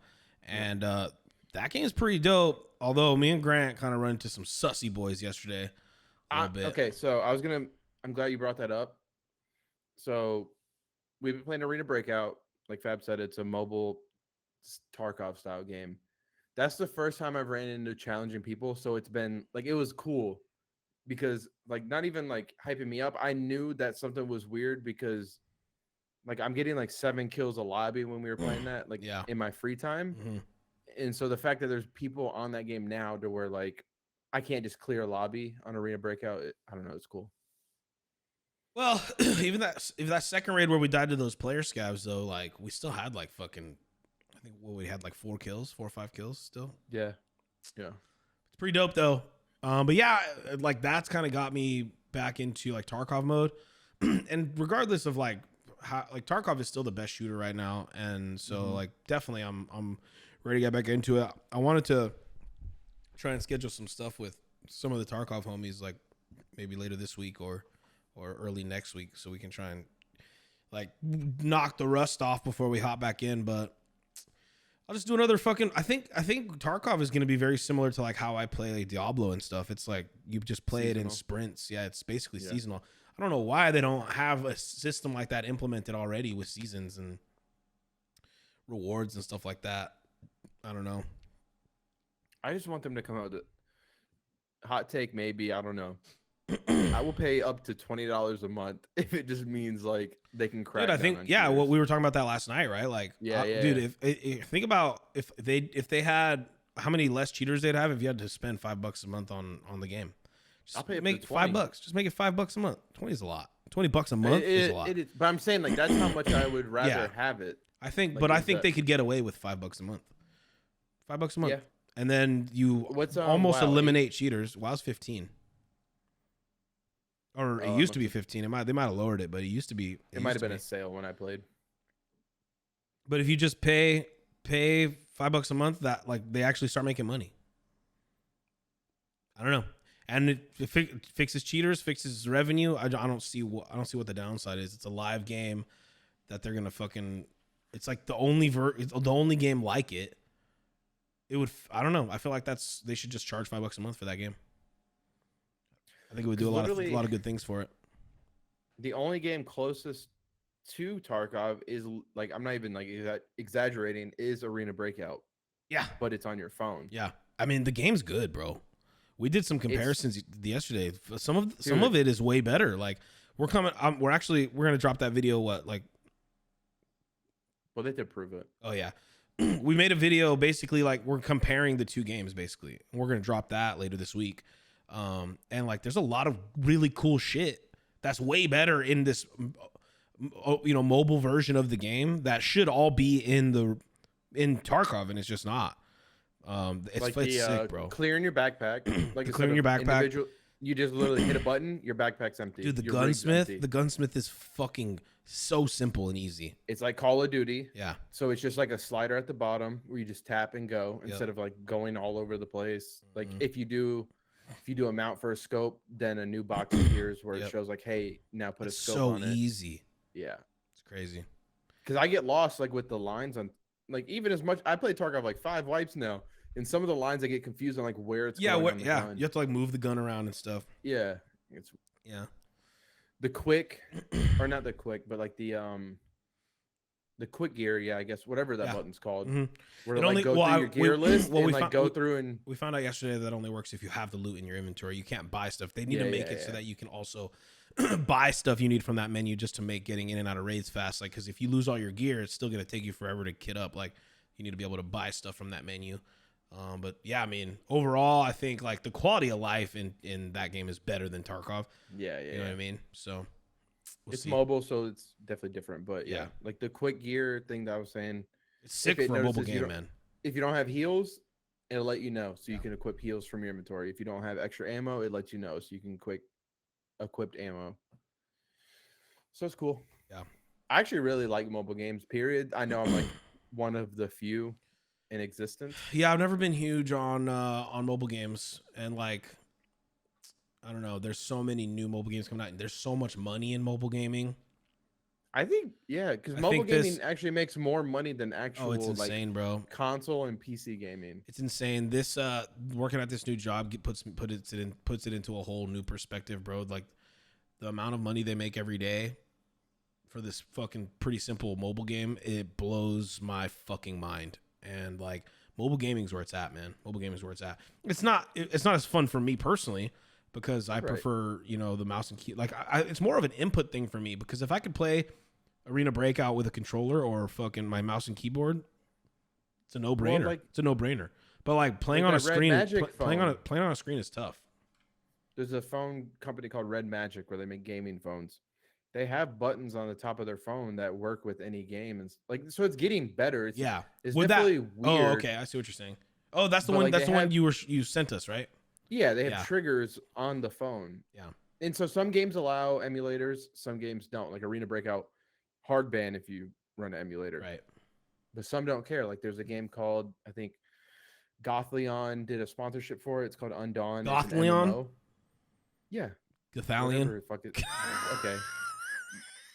And that game is pretty dope. Although me and Grant kind of run into some sussy boys yesterday. A little bit. Okay, so I'm glad you brought that up. So we've been playing Arena Breakout. Like Fab said, it's a mobile Tarkov style game. That's the first time I've ran into challenging people. So it's been like, it was cool because like, not even like hyping me up. I knew that something was weird because like, I'm getting like 7 kills a lobby when we were playing that, like Yeah. in my free time. Mhm. And so the fact that there's people on that game now to where like, I can't just clear a lobby on Arena Breakout. I don't know. It's cool. Well, even that second raid where we died to those player scavs though, like we still had like fucking, I think we had like 4 or 5 kills still. Yeah. Yeah. It's pretty dope though. But yeah, like that's kind of got me back into like Tarkov mode. And regardless of like how, like Tarkov is still the best shooter right now, and so like definitely I'm ready to get back into it. I wanted to try and schedule some stuff with some of the Tarkov homies, like maybe later this week or early next week, so we can try and like knock the rust off before we hop back in. But I'll just do another fucking. I think Tarkov is going to be very similar to like how I play like Diablo and stuff. It's like you just play it in sprints. Yeah, it's basically seasonal. I don't know why they don't have a system like that implemented already with seasons and rewards and stuff like that. I don't know. I just want them to come out with a hot take. Maybe, I don't know. I will pay up to $20 a month if it just means like they can crack. Dude, I think well, we were talking about that last night, right? Like, dude, if think about if they had how many less cheaters they'd have if you had to spend $5 a month on the game. Just I'll pay make it $5. Just make it $5 a month. 20 is a lot. $20 a month is a lot. It is, but I'm saying like that's how much I would rather have it. I think, like, but I think they could get away with $5 a month. $5 a month, Yeah. and then you almost eliminate cheaters. WoW's 15. Or it used to be 15. They might have lowered it, but it used to be. It might have been a sale when I played. But if you just pay $5 a month, that like they actually start making money. I don't know, and it fixes cheaters, fixes revenue. I don't see what the downside is. It's a live game that they're gonna fucking. It's like the only game like it. It would. I don't know. I feel like they should just charge $5 a month for that game. I think it would do a lot of good things for it. The only game closest to Tarkov is like I'm not even like exaggerating is Arena Breakout. Yeah, but it's on your phone. Yeah, I mean the game's good, bro. We did some comparisons yesterday. Some of it is way better. Like we're gonna drop that video. Well, they did prove it. Oh yeah, we made a video basically like we're comparing the two games basically. We're gonna drop that later this week. And like there's a lot of really cool shit that's way better in this mobile version of the game that should all be in Tarkov, and it's just not. It's sick, bro. Clearing your backpack, like clearing your backpack. You just literally hit a button, your backpack's empty. Dude, the gunsmith is fucking so simple and easy. It's like Call of Duty. Yeah. So it's just like a slider at the bottom where you just tap and go instead of like going all over the place. Like if you do a mount for a scope, then a new box appears where it shows like, hey, now put a scope on it. So easy. Yeah. It's crazy. Because I get lost like with the lines on like even as much I play Tarkov like 5 wipes now. And some of the lines I get confused on like where it's going on the gun. You have to like move the gun around and stuff. Yeah. The quick or not the quick, but like the quick gear, I guess whatever that button's called. Mm-hmm. Where it only go through your gear list and go through and we found out yesterday that only works if you have the loot in your inventory. You can't buy stuff. They need to make it so that you can also buy stuff you need from that menu just to make getting in and out of raids fast. Like because if you lose all your gear, it's still gonna take you forever to kit up. Like you need to be able to buy stuff from that menu. But yeah, I mean, overall, I think like the quality of life in that game is better than Tarkov. Yeah. You know what I mean? So it's mobile, so it's definitely different. But yeah, like the quick gear thing that I was saying, it's sick for a mobile game, man. If you don't have heals, it'll let you know, so you can equip heals from your inventory. If you don't have extra ammo, it lets you know, so you can equipped ammo. So it's cool. Yeah, I actually really like mobile games. Period. I know I'm like one of the few in existence. Yeah, I've never been huge on mobile games, and like I don't know, there's so many new mobile games coming out and there's so much money in mobile gaming. I think because mobile gaming actually makes more money than actual it's insane, bro. Console and PC gaming. It's insane. This working at this new job puts it into a whole new perspective, bro. Like the amount of money they make every day for this fucking pretty simple mobile game, it blows my fucking mind. And like mobile gaming is where it's at, man. Mobile gaming is where it's at. It's not as fun for me personally because I prefer, the mouse and key. Like it's more of an input thing for me because if I could play Arena Breakout with a controller or fucking my mouse and keyboard, it's a no-brainer. Well, it's a no-brainer. But like playing on a screen, playing on a screen is tough. There's a phone company called Red Magic where they make gaming phones. They have buttons on the top of their phone that work with any game, and like so it's getting better. It's definitely weird. Oh, okay, I see what you're saying. Oh, that's the one. Like that's the one you sent us, right? Yeah, they have triggers on the phone. Yeah, and so some games allow emulators, some games don't. Like Arena Breakout, hard ban if you run an emulator. Right. But some don't care. Like there's a game called I think Gothleon did a sponsorship for it. It's called Undawn. Gothleon. Yeah. Gothalion. Fuck it. Okay.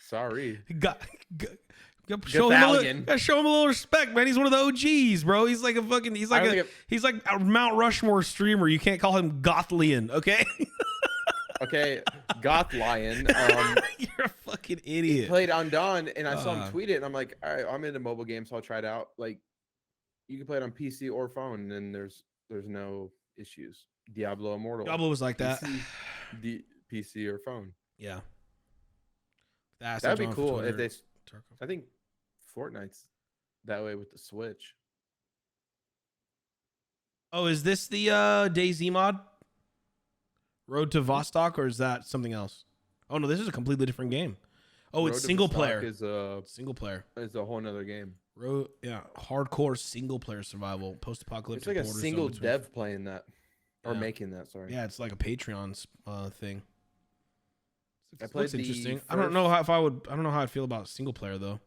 Sorry. Gotta show him Gothalion. a little respect, man. He's one of the OGs, bro. He's like he's like a Mount Rushmore streamer. You can't call him Gothalion, okay? Okay, Goth Lion. You're a fucking He idiot. played Undawn, and I saw him tweet it, and I'm like, all right, I'm into mobile games, so I'll try it out. Like, you can play it on PC or phone, and there's no issues. Diablo Immortal. Diablo was like that. PC or phone. Yeah. That'd be cool if they. I think Fortnite's that way with the Switch. Oh, is this the DayZ mod? Road to Vostok, or is that something else? Oh no, this is a completely different game. Oh, it's Road to single Vostok player. Single player. It's a whole nother game. Hardcore single player survival, post-apocalyptic. It's like a borders single zone between- dev playing that, or Yeah. making that. Sorry. Yeah, it's like a Patreon thing. I It's played the interesting. I don't know how I'd feel about single player though.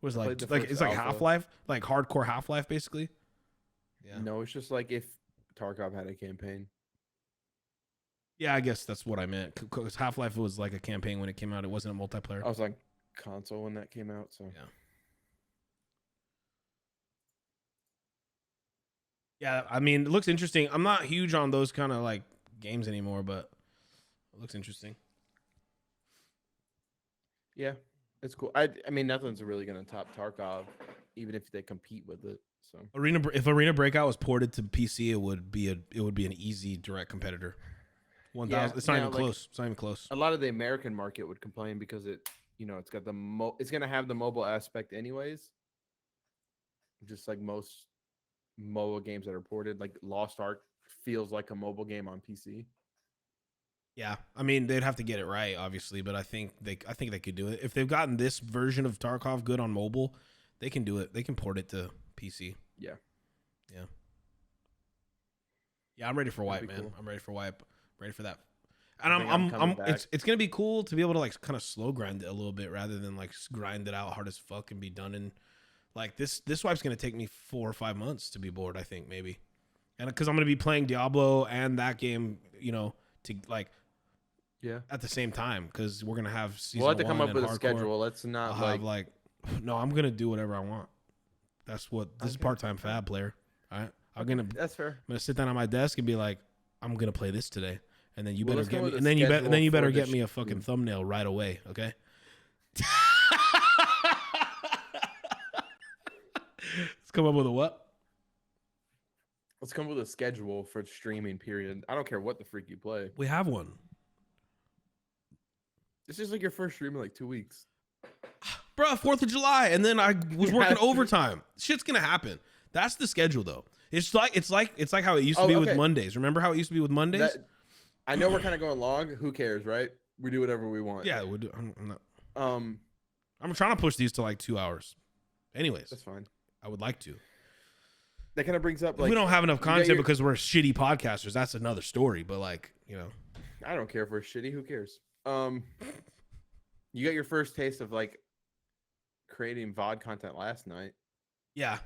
What is it I like? played the Like first it's like alpha. Half-Life, like hardcore Half-Life, basically. Yeah. No, it's just like if Tarkov had a campaign. Yeah, I guess that's what I meant. Because Half-Life was like a campaign when it came out. It wasn't a multiplayer. I was on console when that came out, so Yeah. Yeah, I mean, it looks interesting. I'm not huge on those kind of like games anymore, but it looks interesting. yeah, it's cool. I mean, nothing's really gonna top Tarkov, even if they compete with it. So If Arena Breakout was ported to PC, it would be an easy direct competitor. 1,000. Yeah, It's not now, even like, close. It's not even close. a lot of the American market would complain because it's got it's gonna have the mobile aspect anyways. Just like most mobile games that are ported, like Lost Ark feels like a mobile game on PC. Yeah, I mean they'd have to get it right, obviously, but I think they could do it if they've gotten this version of Tarkov good on mobile. They can do it. They can port it to PC. Yeah. Yeah, I'm ready for That'd wipe, be man. cool. I'm ready for wipe. I'm ready for that. And I think I'm coming back. it's gonna be cool to be able to like kind of slow grind it a little bit rather than like grind it out hard as fuck and be done in like this wipe's gonna take me 4 or 5 months to be bored, I think, maybe. And because I'm gonna be playing Diablo and that game, to like at the same time, because we're gonna have season We'll have to come 1 up and with a hardcore. schedule. Let's not I'll have like no, I'm gonna do whatever I want. This is part-time fab player. All right. That's fair. I'm gonna sit down at my desk and be like, I'm gonna play this today, and then you Well, better let's get come me, with a and then you schedule better for get this me a fucking thumbnail right away, okay? Let's come up with a what? Let's come up with a schedule for streaming period. I don't care what the freak you play. We have one, It's just like your first stream in like 2 weeks. bro. 4th of July, and then I was Yeah. working overtime. Shit's gonna happen. That's the schedule, though. It's like how it used to be with okay. Mondays. Remember how it used to be with Mondays? I know we're kind of going long. Who cares, right? We do whatever we want. Yeah, we do. I'm not. Um, I'm trying to push these to like 2 hours. Anyways, that's fine. I would like to. That kind of brings up If like we don't have enough you got content your- because we're shitty podcasters. That's another story. But I don't care if we're shitty. Who cares? You got your first taste of like creating VOD content last night. yeah,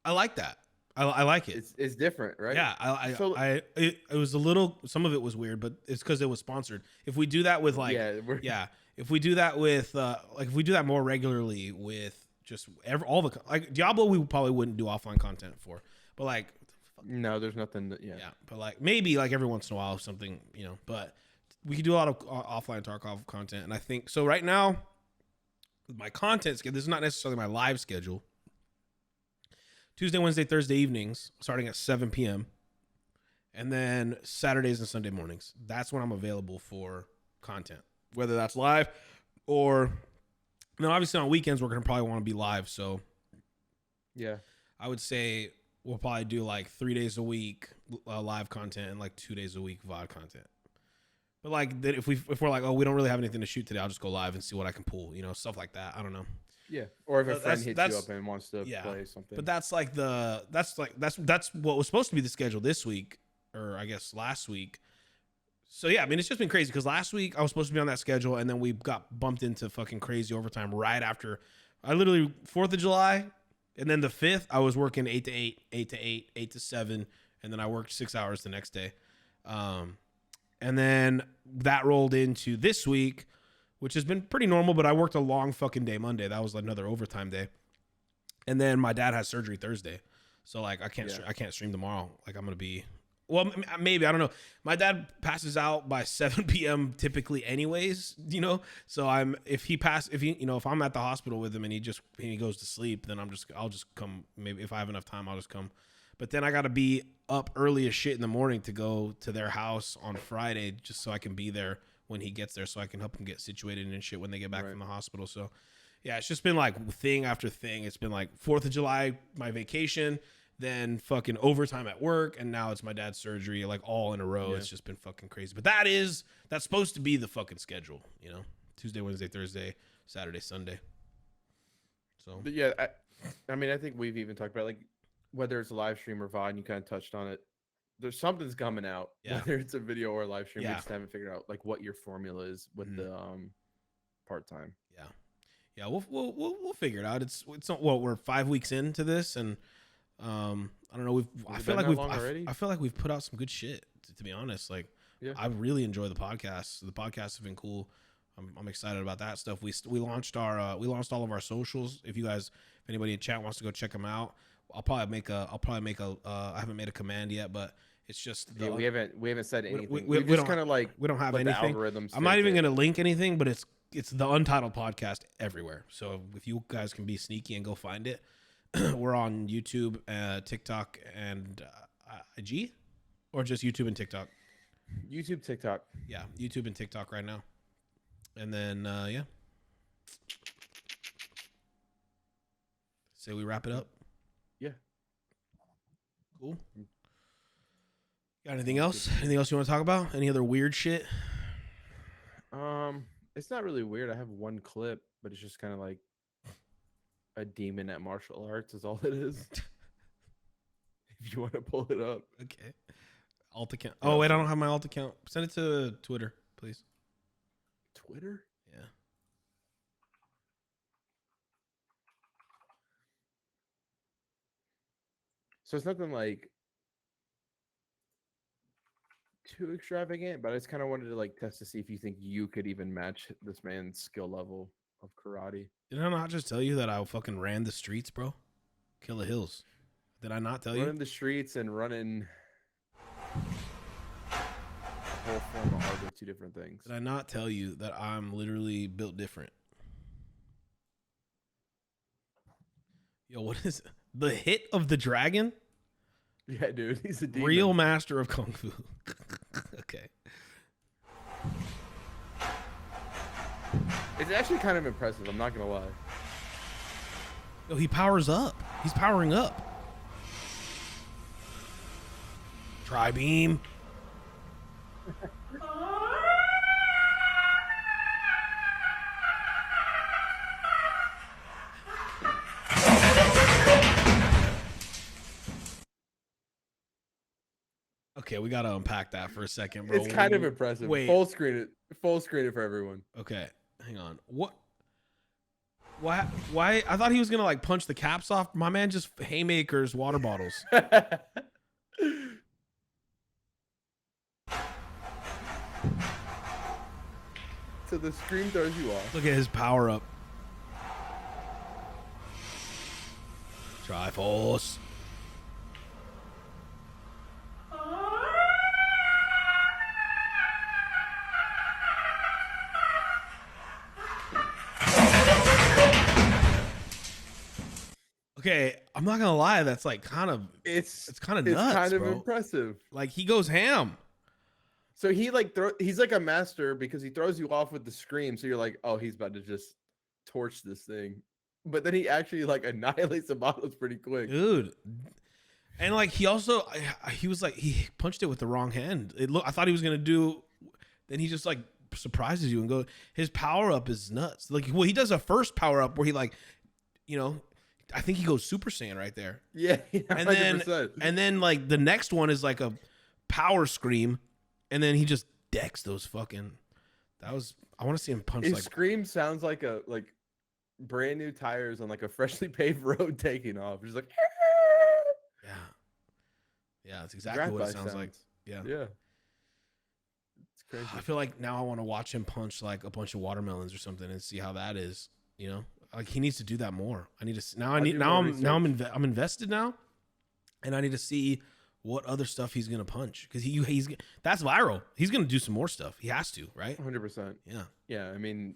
I like that. I like it. It's different, right? Yeah, So- it was a little. Some of it was weird, but it's because it was sponsored. If we do that with like, yeah, if we do that with like if we do that more regularly with just all the like Diablo, we probably wouldn't do offline content for. But like, No, there's nothing that yeah, but like maybe like every once in a while something, but we could do a lot of offline Tarkov content. And I think so right now with my content schedule, this is not necessarily my live schedule. Tuesday, Wednesday, Thursday evenings starting at 7 p.m. and then Saturdays and Sunday mornings. That's when I'm available for content, whether that's live or then obviously on weekends we're going to probably want to be live. So yeah. I would say we'll probably do like 3 days a week live content and like 2 days a week VOD content. But like then if we're like, oh, we don't really have anything to shoot today, I'll just go live and see what I can pull, stuff like that. I don't know. Yeah. Or if a But friend that's- hits that's- you up and wants to play something. But that's what was supposed to be the schedule this week, or I guess last week. So yeah, I mean it's just been crazy because last week I was supposed to be on that schedule and then we got bumped into fucking crazy overtime right after. I literally 4th of July, and then the 5th I was working 8 to 8, 8 to 8, 8 to 7, and then I worked 6 hours the next day. And then that rolled into this week, which has been pretty normal. But I worked a long fucking day Monday. That was another overtime day. And then my dad has surgery Thursday, so like I can't stream tomorrow. Like I'm gonna be, well, maybe, I don't know. My dad passes out by 7 p.m. typically, anyways. So if I'm at the hospital with him and he goes to sleep, then I'll just come. Maybe if I have enough time, I'll just come. But then I gotta be up early as shit in the morning to go to their house on Friday, just so I can be there when he gets there, so I can help him get situated and shit when they get back from the hospital. So. Yeah, it's just been like thing after thing. It's been like 4th of July, my vacation, then fucking overtime at work, and now it's my dad's surgery, like all in a row. Yeah. It's just been fucking crazy. But that's supposed to be the fucking schedule, Tuesday, Wednesday, Thursday, Saturday, Sunday. So but yeah, I mean, I think we've even talked about like whether it's a live stream or VOD, and you kind of touched on it. There's something's coming out, whether it's a video or a live stream. We just haven't figured out like what your formula is with the part-time. Yeah. Yeah, we'll figure it out. It's not, well, we're 5 weeks into this, and I don't know. I feel like we've put out some good shit. To be honest, like I really enjoy the podcast. The podcasts have been cool. I'm excited about that stuff. We launched all of our socials. If anybody in chat wants to go check them out, I'll probably make a I haven't made a command yet, but it's just we haven't said anything. We just kind of like we don't have anything. I'm not even gonna link anything, but it's the Untitled Podcast everywhere. So if you guys can be sneaky and go find it, we're on YouTube, TikTok, and IG, or just YouTube and TikTok. YouTube, TikTok. Yeah, YouTube and TikTok right now. And then say we wrap it up. Yeah. Cool. Got anything else? Anything else you want to talk about? Any other weird shit? It's not really weird. I have one clip, but it's just kind of like a demon at martial arts is all it is. If you want to pull it up. Okay. Alt account. Oh, wait, I don't have my alt account. Send it to Twitter, please. Twitter? Yeah. So it's nothing like too extravagant, but I just kind of wanted to like test to see if you think you could even match this man's skill level of karate. Did I not just tell you that I fucking ran the streets, bro? Kill the hills. Did I not tell you? Running the streets and running whole form of art are two different things. Did I not tell you that I'm literally built different? Yo, what is it? The hit of the dragon? Yeah, dude, he's a demon. Real master of kung fu. Okay. It's actually kind of impressive, I'm not gonna lie. Yo, he powers up. He's powering up. Tri-beam. Okay, we gotta unpack that for a second, bro. It's kind of impressive. Wait. Full screen it for everyone. Okay, hang on. What? Why? Why? I thought he was gonna like punch the caps off. My man just haymakers water bottles. So the screen throws you off. Look at his power up. Triforce. Okay, I'm not gonna lie. That's like kind of it's kind of nuts. It's kind of bro. impressive. Like he goes ham. So he like he's like a master because he throws you off with the scream. So you're like, oh, he's about to just torch this thing. But then he actually like annihilates the bottles pretty quick, dude. And like he also he was like he punched it with the wrong hand. I thought he was gonna do. Then he just like surprises you and go. His power up is nuts. Like well, he does a first power up where he like, I think he goes Super Saiyan right there. Yeah, 100%. And then like the next one is like a power scream, and then he just decks those fucking. I want to see him punch. His like scream sounds like a brand new tires on like a freshly paved road taking off. Just like yeah, that's exactly what it sounds like. Yeah. Yeah. It's crazy. I feel like now I want to watch him punch like a bunch of watermelons or something and see how that is. You know, like he needs to do that more. I need to now. I'm invested now, and I need to see what other stuff he's gonna punch because he's that's viral. He's gonna do some more stuff. He has to, right? 100%. Yeah. Yeah, I mean,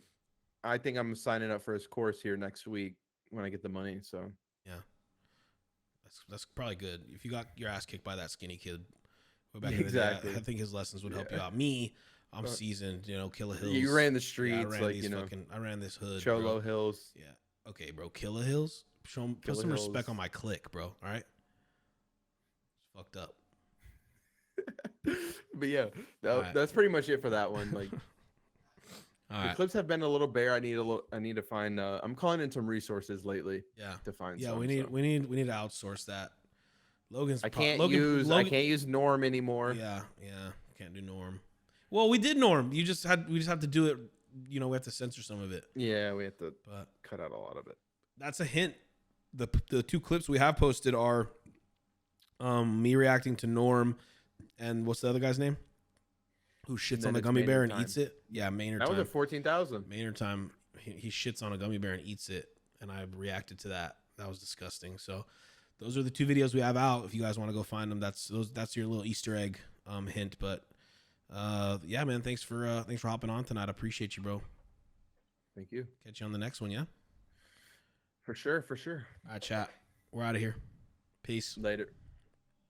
I think I'm signing up for his course here next week when I get the money. So yeah, that's probably good. If you got your ass kicked by that skinny kid, go back Exactly. in the day, I think his lessons would help you out. Me, I'm seasoned. You know, Killer Hills. you ran the Yeah, I ran like these you know, I ran this hood. Cholo bro. Hills. Yeah. Okay, bro. Killer Hills. Put Killer some Hills. respect on my clique, bro. All right. It's fucked up. But yeah, Alright. that's pretty much it for that one. Like All the right. clips have been a little bare. I need to find. I'm calling in some resources lately Yeah. to find. Yeah. some, We need so. to outsource that. Logan's. I can't use Norm anymore. Yeah. Yeah. Can't do Norm. Well, we did Norm. We just have to do it. You know, we have to censor some of it. Yeah, we have to But cut out a lot of it. that's a hint. The two clips we have posted are me reacting to Norm and what's the other guy's name? Who shits then on the it's gummy bear Maynard and time. eats it? Yeah, Maynard That time. was at 14,000. Maynard time. He shits on a gummy bear and eats it, and I reacted to that. That was disgusting. So those are the two videos we have out. If you guys want to go find them, that's your little Easter egg hint. But yeah, man, thanks for hopping on tonight. I appreciate you, bro. Thank you. Catch you on the next one, yeah? For sure. All right, chat. We're out of here. Peace. Later.